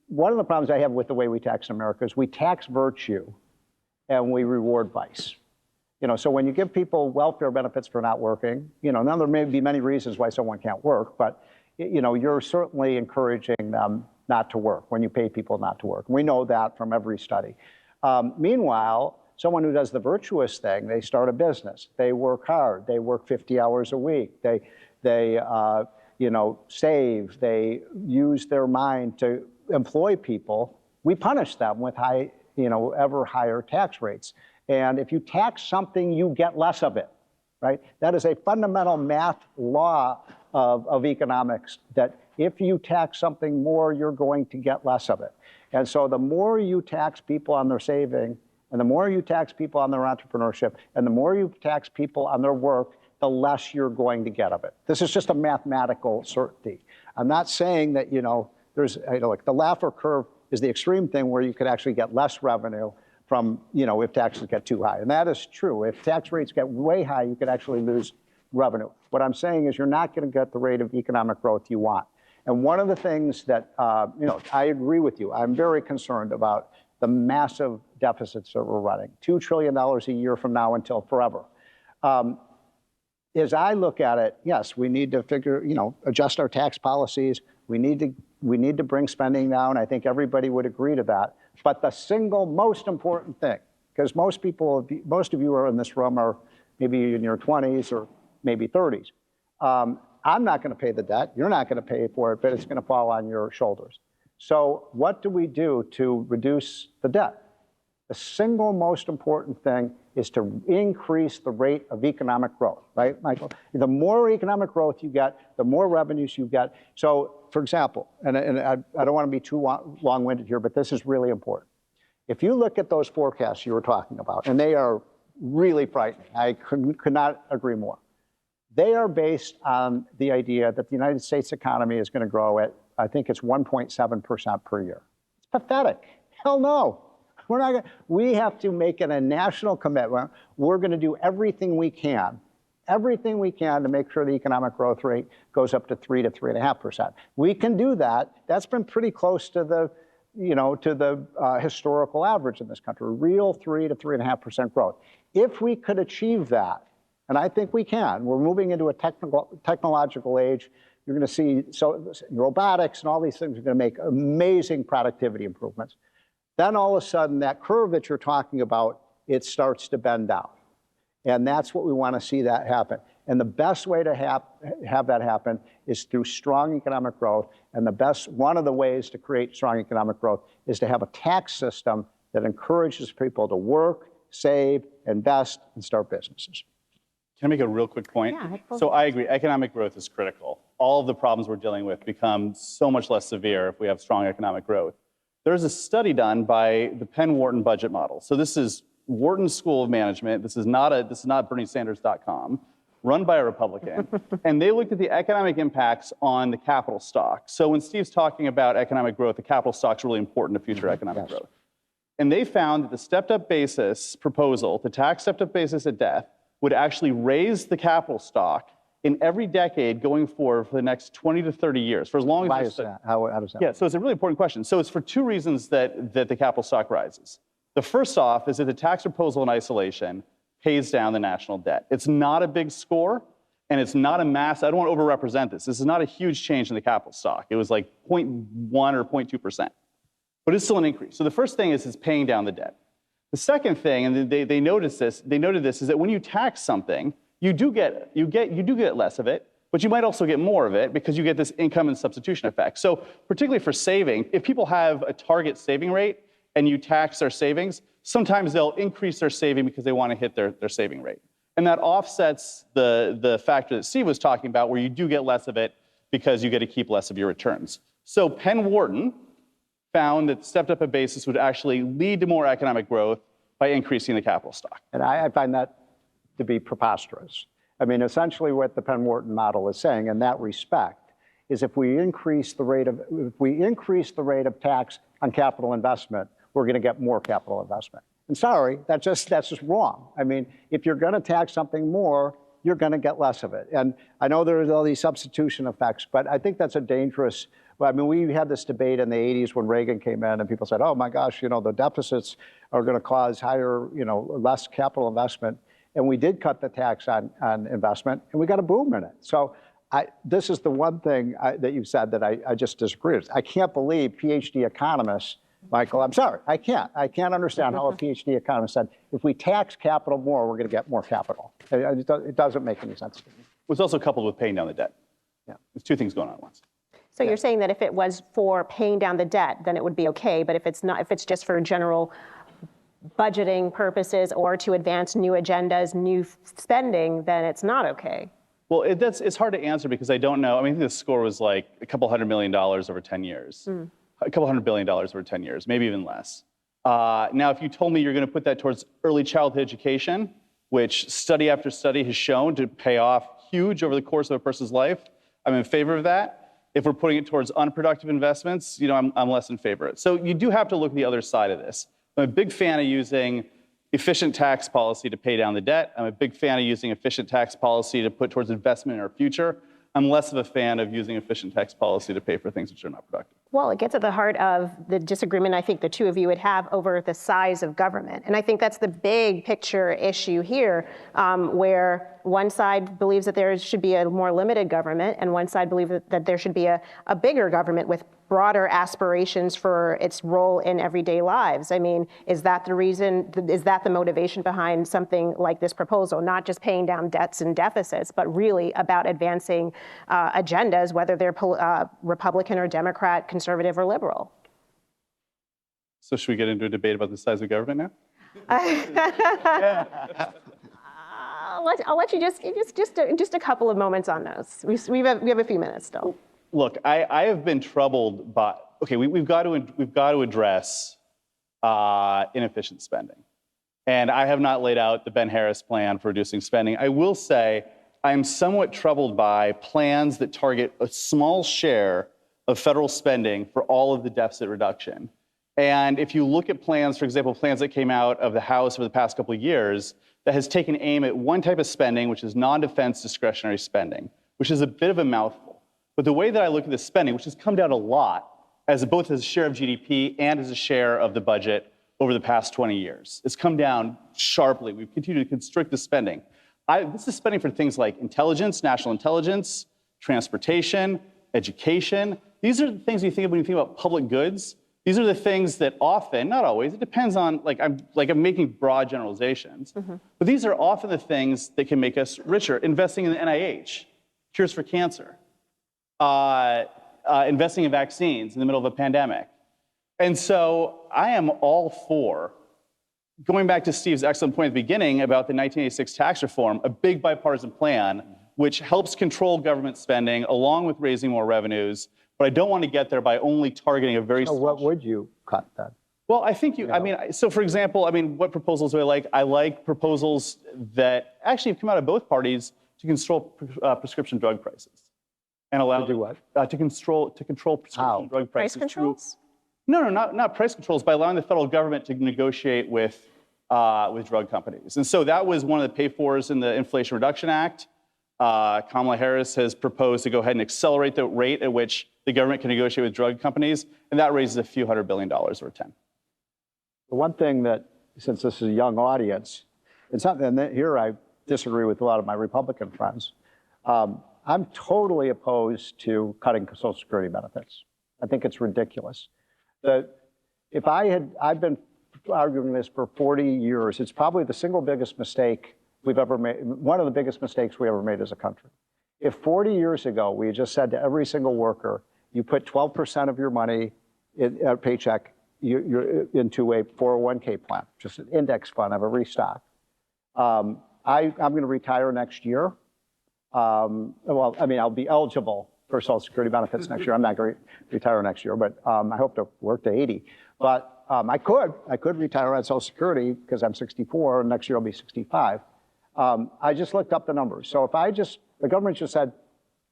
one of the problems I have with the way we tax in America is we tax virtue and we reward vice. So when you give people welfare benefits for not working, now there may be many reasons why someone can't work, but you're certainly encouraging them not to work when you pay people not to work. We know that from every study. Meanwhile, someone who does the virtuous thing, they start a business, they work hard, they work 50 hours a week, they save, they use their mind to employ people, we punish them with ever higher tax rates. And if you tax something, you get less of it, right? That is a fundamental math law of economics, that if you tax something more, you're going to get less of it. And so the more you tax people on their saving, and the more you tax people on their entrepreneurship, and the more you tax people on their work, the less you're going to get of it. This is just a mathematical certainty. I'm not saying that, there's, like the Laffer curve is the extreme thing where you could actually get less revenue from, if taxes get too high. And that is true. If tax rates get way high, you could actually lose revenue. What I'm saying is you're not going to get the rate of economic growth you want. And one of the things that, I agree with you. I'm very concerned about the massive deficits that we're running, $2 trillion a year from now until forever. As I look at it, yes, we need to adjust our tax policies. We need to bring spending down. I think everybody would agree to that. But the single most important thing, because most of you are in this room are maybe in your 20s or maybe 30s. I'm not going to pay the debt. You're not going to pay for it, but it's going to fall on your shoulders. So what do we do to reduce the debt? The single most important thing is to increase the rate of economic growth, right, Michael? The more economic growth you get, the more revenues you get. So, for example, and I don't want to be too long-winded here, but this is really important. If you look at those forecasts you were talking about, and they are really frightening, I could not agree more. They are based on the idea that the United States economy is going to grow at, I think it's 1.7% per year. It's pathetic. Hell no. We have to make it a national commitment. We're going to do everything we can to make sure the economic growth rate goes up to 3 to 3.5%. We can do that. That's been pretty close to the, historical average in this country, real 3 to 3.5% growth. If we could achieve that, and I think we can, we're moving into a technological age. You're going to see robotics and all these things are going to make amazing productivity improvements. Then all of a sudden, that curve that you're talking about, it starts to bend down. And that's what we want to see that happen. And the best way to have that happen is through strong economic growth. And one of the ways to create strong economic growth is to have a tax system that encourages people to work, save, invest, and start businesses. Can I make a real quick point? Yeah, So I agree, economic growth is critical. All of the problems we're dealing with become so much less severe if we have strong economic growth. There's a study done by the Penn-Wharton budget model. So this is Wharton School of Management. This is not BernieSanders.com, run by a Republican. And they looked at the economic impacts on the capital stock. So when Steve's talking about economic growth, the capital stock's really important to future economic growth. And they found that the stepped-up basis proposal, the tax stepped-up basis at death, would actually raise the capital stock in every decade going forward for the next 20 to 30 years, for as long as... Why is that? How does that? Yeah, so it's a really important question. So it's for two reasons that the capital stock rises. The first off is that the tax proposal in isolation pays down the national debt. It's not a big score, and it's not a mass... I don't want to overrepresent this. This is not a huge change in the capital stock. It was like 0.1 or 0.2%. But it's still an increase. So the first thing is it's paying down the debt. The second thing, and they noted this, is that when you tax something, you do get less of it, but you might also get more of it because you get this income and substitution effect. So particularly for saving, if people have a target saving rate and you tax their savings, sometimes they'll increase their saving because they want to hit their saving rate. And that offsets the factor that Steve was talking about, where you do get less of it because you get to keep less of your returns. So Penn-Wharton found that stepped up a basis would actually lead to more economic growth by increasing the capital stock. And I find that to be preposterous. I mean, essentially what the Penn-Wharton model is saying in that respect is if we increase the rate of tax on capital investment, we're going to get more capital investment. And sorry, that's just wrong. I mean, if you're going to tax something more, you're going to get less of it. And I know there's all these substitution effects, but I think that's a dangerous... I mean, we had this debate in the 80s when Reagan came in, and people said, oh my gosh, the deficits are going to cause higher, less capital investment. And we did cut the tax on investment, and we got a boom in it. So this is the one thing that you said that I just disagree with. I can't believe PhD economists, Michael, I'm sorry, I can't understand how a PhD economist said, if we tax capital more, we're going to get more capital. It doesn't make any sense to me. It was also coupled with paying down the debt. Yeah. There's two things going on at once. So you're saying that if it was for paying down the debt, then it would be okay, but if it's not, if it's just for general budgeting purposes or to advance new agendas, new spending, then it's not okay. Well, it's hard to answer because I don't know. I mean, I think the score was like a couple $100 million over 10 years. A couple $100 billion over 10 years, maybe even less. Now, if you told me you're going to put that towards early childhood education, which study after study has shown to pay off huge over the course of a person's life, I'm in favor of that. If we're putting it towards unproductive investments, I'm less in favor of it. So you do have to look at the other side of this. I'm a big fan of using efficient tax policy to pay down the debt. I'm a big fan of using efficient tax policy to put towards investment in our future. I'm less of a fan of using efficient tax policy to pay for things which are not productive. Well, it gets at the heart of the disagreement I think the two of you would have over the size of government. And I think that's the big picture issue here, where one side believes that there should be a more limited government, and one side believes that there should be a bigger government with broader aspirations for its role in everyday lives. I mean, is that the reason, is that the motivation behind something like this proposal? Not just paying down debts and deficits, but really about advancing agendas, whether they're Republican or Democrat, conservative or liberal. So should we get into a debate about the size of government now? I'll let you just a couple of moments on those. We have a few minutes still. Look, I have been troubled by, okay, we've got to address inefficient spending. And I have not laid out the Ben Harris plan for reducing spending. I will say I'm somewhat troubled by plans that target a small share of federal spending for all of the deficit reduction. And if you look at plans, for example, plans that came out of the House over the past couple of years, that has taken aim at one type of spending, which is non-defense discretionary spending, which is a bit of a mouthful. But the way that I look at this spending, which has come down a lot, both as a share of GDP and as a share of the budget over the past 20 years, it's come down sharply. We've continued to constrict the spending. This is spending for things like intelligence, national intelligence, transportation, education. These are the things you think of when you think about public goods. These are the things that often, not always, it depends on, I'm making broad generalizations, but these are often the things that can make us richer. Investing in the NIH, cures for cancer, investing in vaccines in the middle of a pandemic. And so I am all for going back to Steve's excellent point at the beginning about the 1986 tax reform, a big bipartisan plan which helps control government spending along with raising more revenues. But I don't want to get there by only targeting a very So what would you cut then? Well, I think so for example, what proposals do I like? I like proposals that actually have come out of both parties to control prescription drug prices. And allow To do what? To control prescription drug Price prices. controls? No, not price controls, by allowing the federal government to negotiate with drug companies. And so that was one of the pay-fors in the Inflation Reduction Act. Kamala Harris has proposed to go ahead and accelerate the rate at which the government can negotiate with drug companies, and that raises a few $100 billion over 10. The one thing that, since this is a young audience, it's not, and here I disagree with a lot of my Republican friends. I'm totally opposed to cutting Social Security benefits. I think it's ridiculous. I've been arguing this for 40 years. It's probably the single biggest mistake we've ever made, one of the biggest mistakes we ever made as a country. If 40 years ago we had just said to every single worker, you put 12% of your money in a paycheck into a 401k plan, just an index fund of every stock. I'm going to retire next year. I'll be eligible for Social Security benefits next year. I'm not going to retire next year, but I hope to work to 80. But I could retire on Social Security because I'm 64, and next year I'll be 65. I just looked up the numbers. So if the government just said,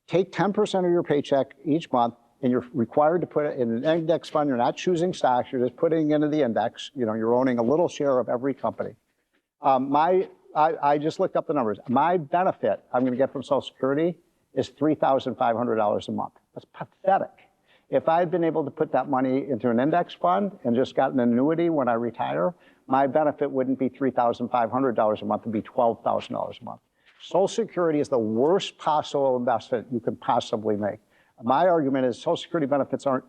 take 10% of your paycheck each month, and you're required to put it in an index fund. You're not choosing stocks. You're just putting it into the index. You're owning a little share of every company. I just looked up the numbers. My benefit I'm going to get from Social Security is $3,500 a month. That's pathetic. If I had been able to put that money into an index fund and just got an annuity when I retire, my benefit wouldn't be $3,500 a month. It'd be $12,000 a month. Social Security is the worst possible investment you can possibly make. My argument is Social Security benefits aren't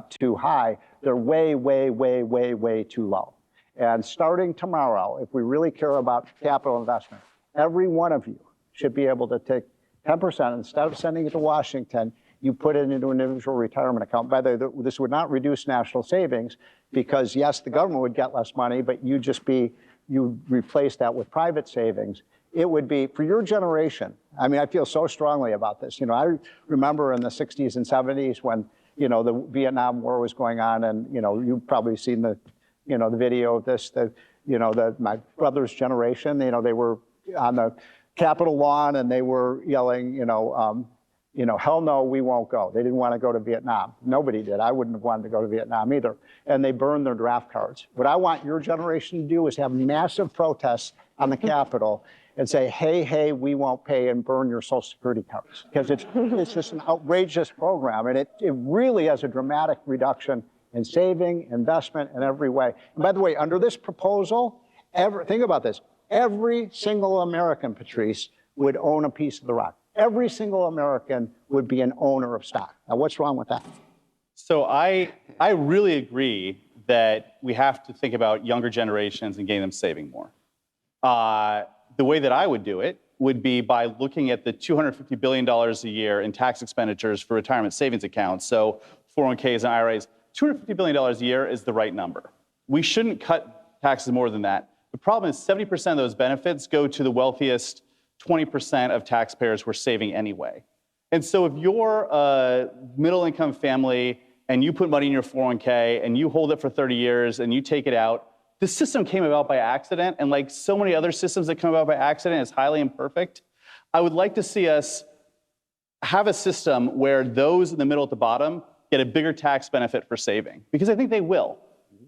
too high. They're way, way, way, way, way too low. And starting tomorrow, if we really care about capital investment, every one of you should be able to take 10%. Instead of sending it to Washington, you put it into an individual retirement account. By the way, this would not reduce national savings because, yes, the government would get less money, but you replace that with private savings. It would be, for your generation, I feel so strongly about this. I remember in the 60s and 70s when, the Vietnam War was going on, and, you've probably seen the video of this, my brother's generation, they were on the Capitol lawn and they were yelling, hell no, we won't go. They didn't want to go to Vietnam. Nobody did. I wouldn't have wanted to go to Vietnam either. And they burned their draft cards. What I want your generation to do is have massive protests on the Capitol and say, hey, we won't pay, and burn your Social Security cards. Because it's just an outrageous program, and it really has a dramatic reduction in saving, investment, in every way. And by the way, under this proposal, think about this, every single American, Patrice, would own a piece of the rock. Every single American would be an owner of stock. Now, what's wrong with that? So I really agree that we have to think about younger generations and getting them saving more. The way that I would do it would be by looking at the $250 billion a year in tax expenditures for retirement savings accounts, so 401ks and IRAs. $250 billion a year is the right number. We shouldn't cut taxes more than that. The problem is 70% of those benefits go to the wealthiest 20% of taxpayers who are saving anyway. And so if you're a middle-income family and you put money in your 401k and you hold it for 30 years and you take it out, the system came about by accident, and like so many other systems that come about by accident, it's highly imperfect. I would like to see us have a system where those in the middle at the bottom get a bigger tax benefit for saving, because I think they will.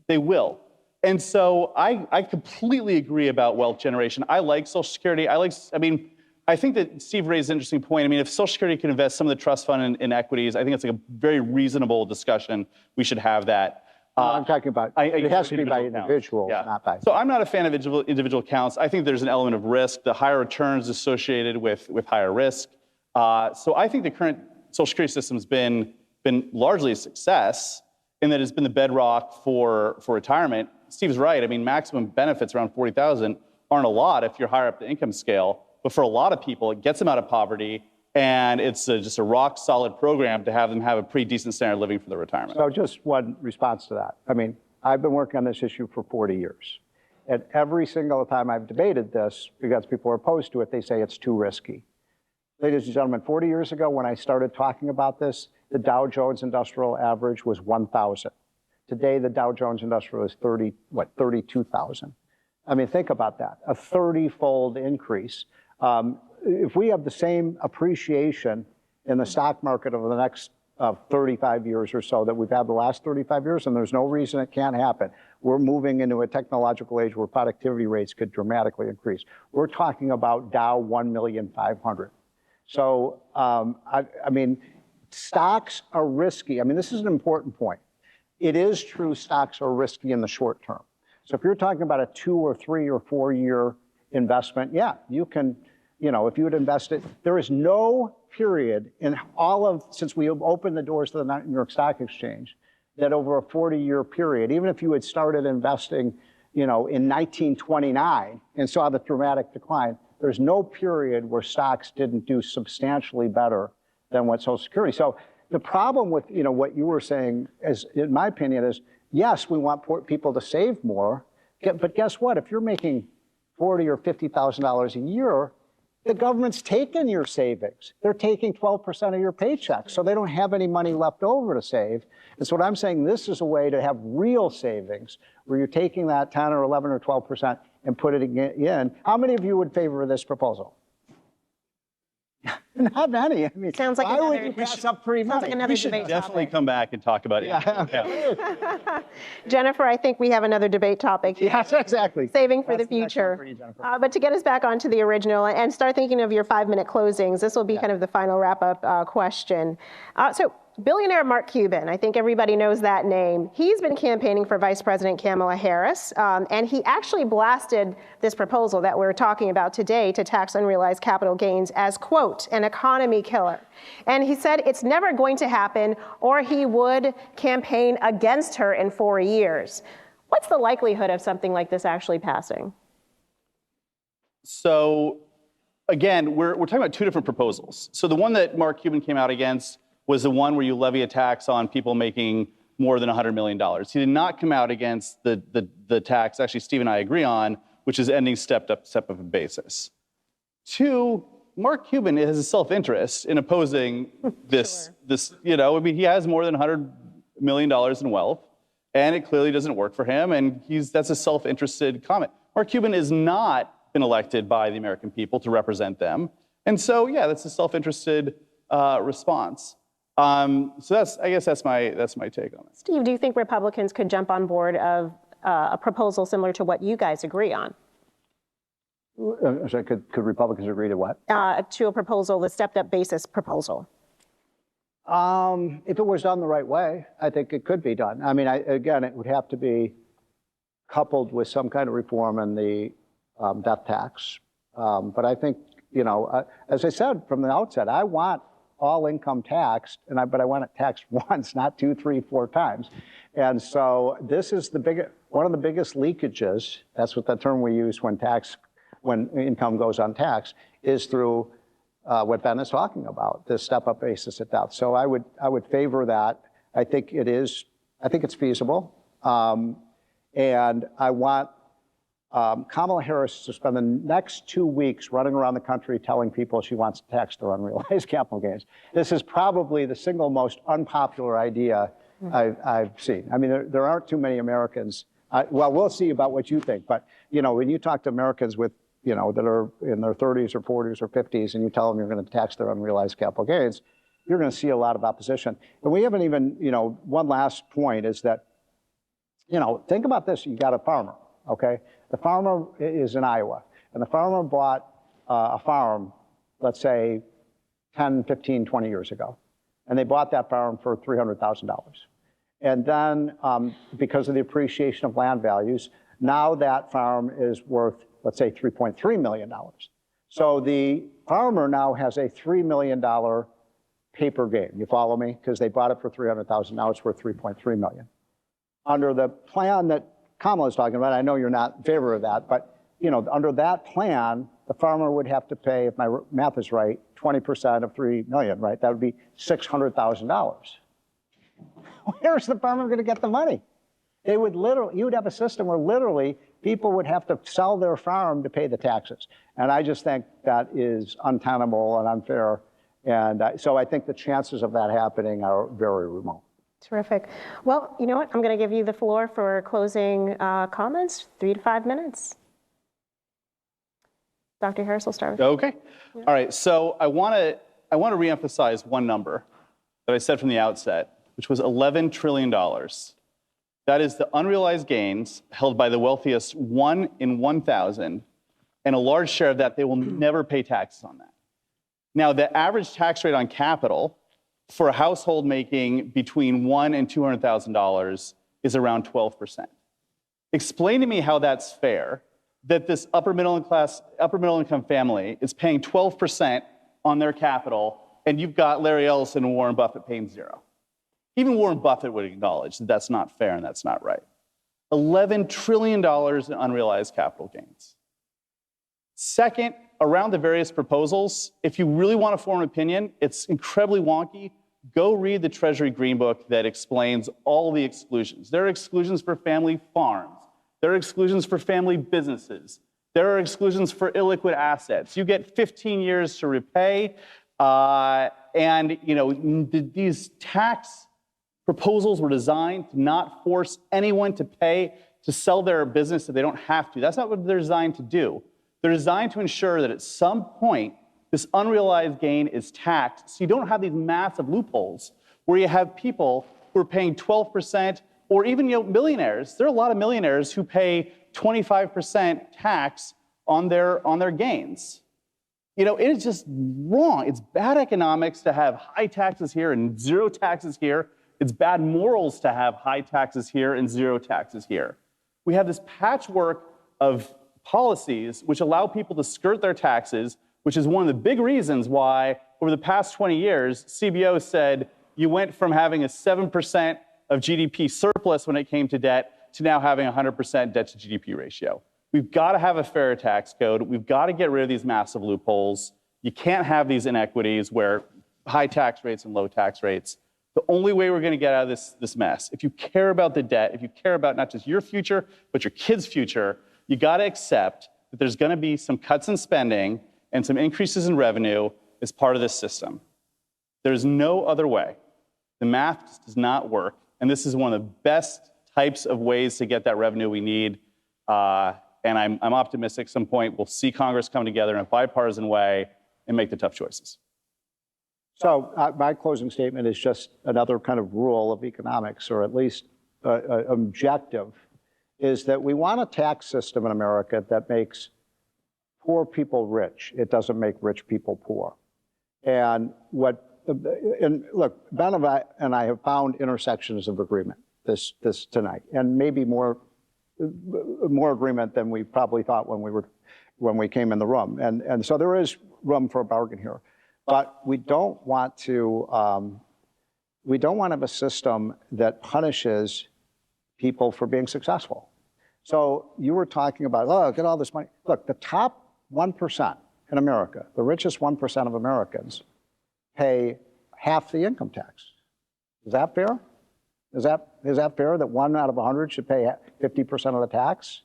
They will. And so I completely agree about wealth generation. I like Social Security. I think that Steve raised an interesting point. If Social Security can invest some of the trust fund in equities, I think it's like a very reasonable discussion. We should have that. I'm talking about, it has to be by individuals, not by. So I'm not a fan of individual accounts. I think there's an element of risk, the higher returns associated with higher risk. So I think the current Social Security system has been largely a success in that it's been the bedrock for retirement. Steve's right. Maximum benefits around $40,000 aren't a lot if you're higher up the income scale, but for a lot of people, it gets them out of poverty, and it's just a rock solid program to have them have a pretty decent standard of living for their retirement. So just one response to that. I've been working on this issue for 40 years. And every single time I've debated this, because people are opposed to it, they say it's too risky. Ladies and gentlemen, 40 years ago when I started talking about this, the Dow Jones Industrial Average was 1,000. Today, the Dow Jones Industrial is 32,000. I mean, think about that, a 30-fold increase. If we have the same appreciation in the stock market over the next 35 years or so that we've had the last 35 years, and there's no reason it can't happen. We're moving into a technological age where productivity rates could dramatically increase. We're talking about Dow 1,500,000. So, I mean, stocks are risky. I mean, this is an important point. It is true stocks are risky in the short term. So if you're talking about a 2 or 3 or 4 year investment, yeah, you can, you know, if you would invest it, there is no period in all of, since we opened the doors to the New York Stock Exchange, that over a 40-year period, even if you had started investing, you know, in 1929 and saw the dramatic decline, there's no period where stocks didn't do substantially better than what Social Security. So the problem with, you know, what you were saying, is, in my opinion, is yes, we want people to save more, but guess what? If you're making $40,000 or $50,000 a year, the government's taking your savings. They're taking 12% of your paycheck, so they don't have any money left over to save. And so what I'm saying, this is a way to have real savings, where you're taking that 10 or 11 or 12% and put it in. How many of you would favor this proposal? Not many. I mean, Sounds like why another- would you pass up free Sounds money? like another We should debate definitely topic. come back and talk about it. Yeah. Jennifer, I think we have another debate topic here. Yes, exactly. Saving for That's the next one future. for you, Jennifer. But to get us back onto the original and start thinking of your 5-minute closings, this will be kind of the final wrap-up question. So billionaire Mark Cuban, I think everybody knows that name. He's been campaigning for Vice President Kamala Harris, and he actually blasted this proposal that we're talking about today to tax unrealized capital gains as, quote, an economy killer. And he said it's never going to happen, or he would campaign against her in 4 years. What's the likelihood of something like this actually passing? So again, we're talking about two different proposals. So the one that Mark Cuban came out against was the one where you levy a tax on people making more than $100 million. He did not come out against the tax, actually Steve and I agree on, which is ending step-up basis. Two, Mark Cuban has a self-interest in opposing this, you know, I mean, he has more than $100 million in wealth, and it clearly doesn't work for him, and that's a self-interested comment. Mark Cuban has not been elected by the American people to represent them, and so, yeah, that's a self-interested response. So I guess that's my take on it. Steve, do you think Republicans could jump on board of a proposal similar to what you guys agree on? Sorry, could Republicans agree to what? To a proposal, the stepped-up basis proposal. If it was done the right way, I think it could be done. I mean, again, it would have to be coupled with some kind of reform in the death tax. But I think, you know, as I said from the outset, I want all income taxed, but I want it taxed once, not 2, 3, 4 times. And so this is one of the biggest leakages. That's what the term we use when income goes untaxed, is through what Ben is talking about, this step-up basis at death. So I would favor that. I think it's feasible, and I want Kamala Harris to spend the next 2 weeks running around the country telling people she wants to tax their unrealized capital gains. This is probably the single most unpopular idea I've seen. I mean, there aren't too many Americans. Well, we'll see about what you think, but you know, when you talk to Americans with, you know, that are in their 30s or 40s or 50s, and you tell them you're going to tax their unrealized capital gains, you're going to see a lot of opposition. And we haven't even, you know, one last point is that, you know, think about this. You got a farmer, okay? The farmer is in Iowa, and the farmer bought a farm, let's say 10, 15, 20 years ago, and they bought that farm for $300,000. And then because of the appreciation of land values, now that farm is worth, let's say, $3.3 million. So the farmer now has a $3 million paper gain. You follow me? Because they bought it for $300,000, now it's worth $3.3 million. Under the plan that Kamala is talking about, I know you're not in favor of that, but you know, under that plan, the farmer would have to pay, if my math is right, 20% of $3 million, right? That would be $600,000. Where's the farmer going to get the money? They would literally, you would have a system where literally people would have to sell their farm to pay the taxes. And I just think that is untenable and unfair. And so I think the chances of that happening are very remote. Terrific. Well, you know what? I'm going to give you the floor for closing comments, 3 to 5 minutes. Dr. Harris, will start with you. Okay. All right. So I want to reemphasize one number that I said from the outset, which was $11 trillion. That is the unrealized gains held by the wealthiest 1 in 1,000, and a large share of that, they will never pay taxes on that. Now, the average tax rate on capital for a household making between $1 and $200,000 is around 12%. Explain to me how that's fair, that this upper middle income family is paying 12% on their capital, and you've got Larry Ellison and Warren Buffett paying 0. Even Warren Buffett would acknowledge that that's not fair and that's not right. $11 trillion in unrealized capital gains. Second, around the various proposals, if you really want to form an opinion, it's incredibly wonky. Go read the Treasury Green Book that explains all the exclusions. There are exclusions for family farms. There are exclusions for family businesses. There are exclusions for illiquid assets. You get 15 years to repay. And these tax proposals were designed to not force anyone to pay to sell their business if they don't have to. That's not what they're designed to do. They're designed to ensure that at some point, this unrealized gain is taxed, so you don't have these massive loopholes where you have people who are paying 12%, or even millionaires. There are a lot of millionaires who pay 25% tax on their gains. It is just wrong. It's bad economics to have high taxes here and 0 taxes here. It's bad morals to have high taxes here and 0 taxes here. We have this patchwork of policies which allow people to skirt their taxes, which is one of the big reasons why over the past 20 years, CBO said you went from having a 7% of GDP surplus when it came to debt to now having a 100% debt to GDP ratio. We've got to have a fair tax code. We've got to get rid of these massive loopholes. You can't have these inequities where high tax rates and low tax rates. The only way we're going to get out of this mess, if you care about the debt, if you care about not just your future, but your kids' future, you got to accept that there's going to be some cuts in spending and some increases in revenue as part of this system. There's no other way. The math just does not work. And this is one of the best types of ways to get that revenue we need. And I'm optimistic at some point we'll see Congress come together in a bipartisan way and make the tough choices. So my closing statement is just another kind of rule of economics, or at least objective, is that we want a tax system in America that makes poor people rich. It doesn't make rich people poor. And look, Ben and I have found intersections of agreement this tonight, and maybe more agreement than we probably thought when we came in the room. And so there is room for a bargain here. But we don't want to have a system that punishes people for being successful. So you were talking about, look at all this money. Look, the top 1% in America, the richest 1% of Americans, pay half the income tax. Is that fair? Is that fair that 1 out of 100 should pay 50% of the tax?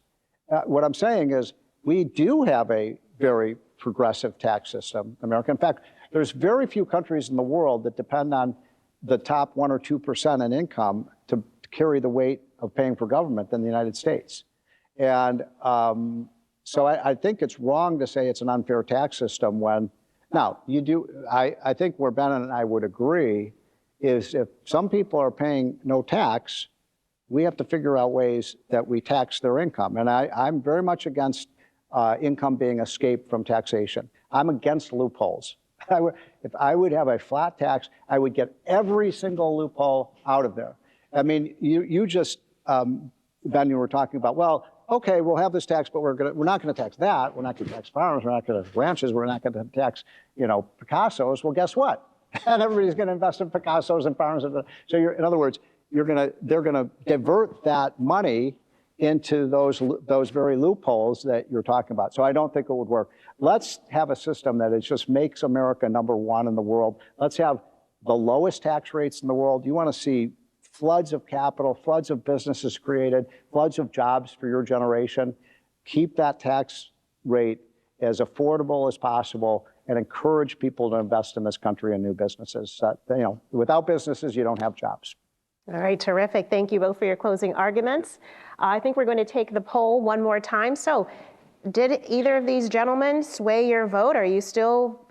What I'm saying is we do have a very progressive tax system in America. In fact, there's very few countries in the world that depend on the top 1 or 2% in income to carry the weight of paying for government than the United States. And so I think it's wrong to say it's an unfair tax system when, now, I think where Ben and I would agree is if some people are paying no tax, we have to figure out ways that we tax their income. And I'm very much against income being escaped from taxation. I'm against loopholes. If I would have a flat tax, I would get every single loophole out of there. I mean, you just, Ben, you were talking about, well, okay, we'll have this tax, but we're not going to tax that. We're not going to tax farmers. We're not going to ranches. We're not going to tax, Picassos. Well, guess what? And everybody's going to invest in Picassos and farmers. So in other words, they're going to divert that money into those very loopholes that you're talking about. So I don't think it would work. Let's have a system that just makes America #1 in the world. Let's have the lowest tax rates in the world. You want to see floods of capital, floods of businesses created, floods of jobs for your generation. keep that tax rate as affordable as possible, and encourage people to invest in this country and new businesses. Without businesses, you don't have jobs. All right, terrific. Thank you both for your closing arguments. I think we're going to take the poll one more time. So, did either of these gentlemen sway your vote? Are you still,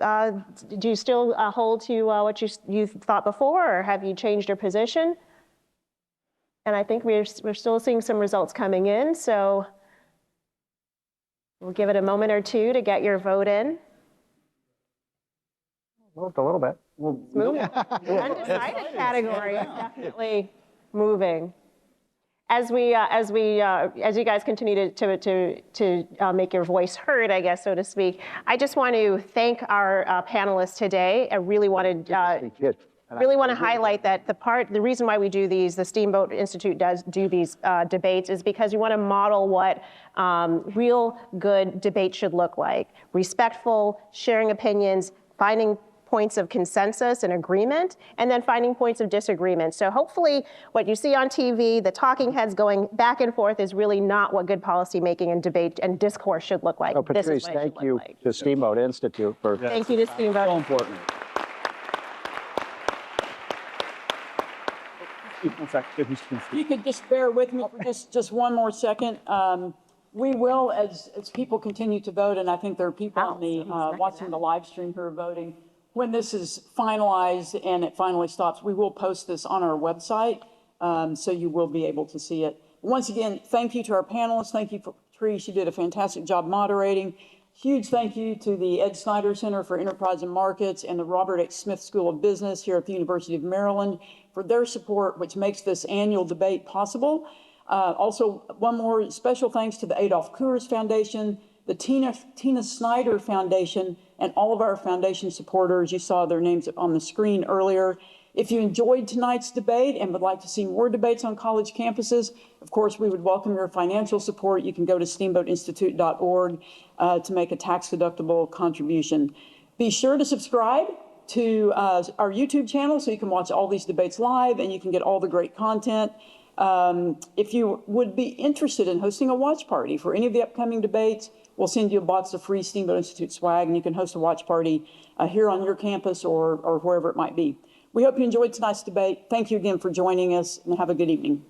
do you still hold to what you thought before, or have you changed your position? And I think we're still seeing some results coming in, so we'll give it a moment or two to get your vote in. Moved a little bit. Moving. Undecided category is definitely moving. As you guys continue to make your voice heard, I guess, so to speak, I just want to thank our panelists today. I really want to highlight that the reason why we do these, the Steamboat Institute does do these debates, is because we want to model what real good debate should look like. Respectful, sharing opinions, finding points of consensus and agreement, and then finding points of disagreement. So hopefully what you see on TV, the talking heads going back and forth, is really not what good policy making and debate and discourse should look like. Oh, Patrice, thank you to Steamboat Institute for Thank you to Steamboat. so important. You could just bear with me for just one more second. We will, as people continue to vote, and I think there are people on the watching the live stream who are voting, when this is finalized and it finally stops, we will post this on our website, so you will be able to see it. Once again, thank you to our panelists. Thank you for Patrice. You did a fantastic job moderating. Huge thank you to the Ed Snyder Center for Enterprise and Markets and the Robert H. Smith School of Business here at the University of Maryland for their support, which makes this annual debate possible. Also, one more special thanks to the Adolph Coors Foundation, the Tina Snyder Foundation, and all of our foundation supporters. You saw their names on the screen earlier. If you enjoyed tonight's debate and would like to see more debates on college campuses, of course, we would welcome your financial support. You can go to steamboatinstitute.org to make a tax-deductible contribution. Be sure to subscribe to our YouTube channel so you can watch all these debates live and you can get all the great content. If you would be interested in hosting a watch party for any of the upcoming debates, we'll send you a box of free Steamboat Institute swag, and you can host a watch party here on your campus or wherever it might be. We hope you enjoyed tonight's debate. Thank you again for joining us, and have a good evening.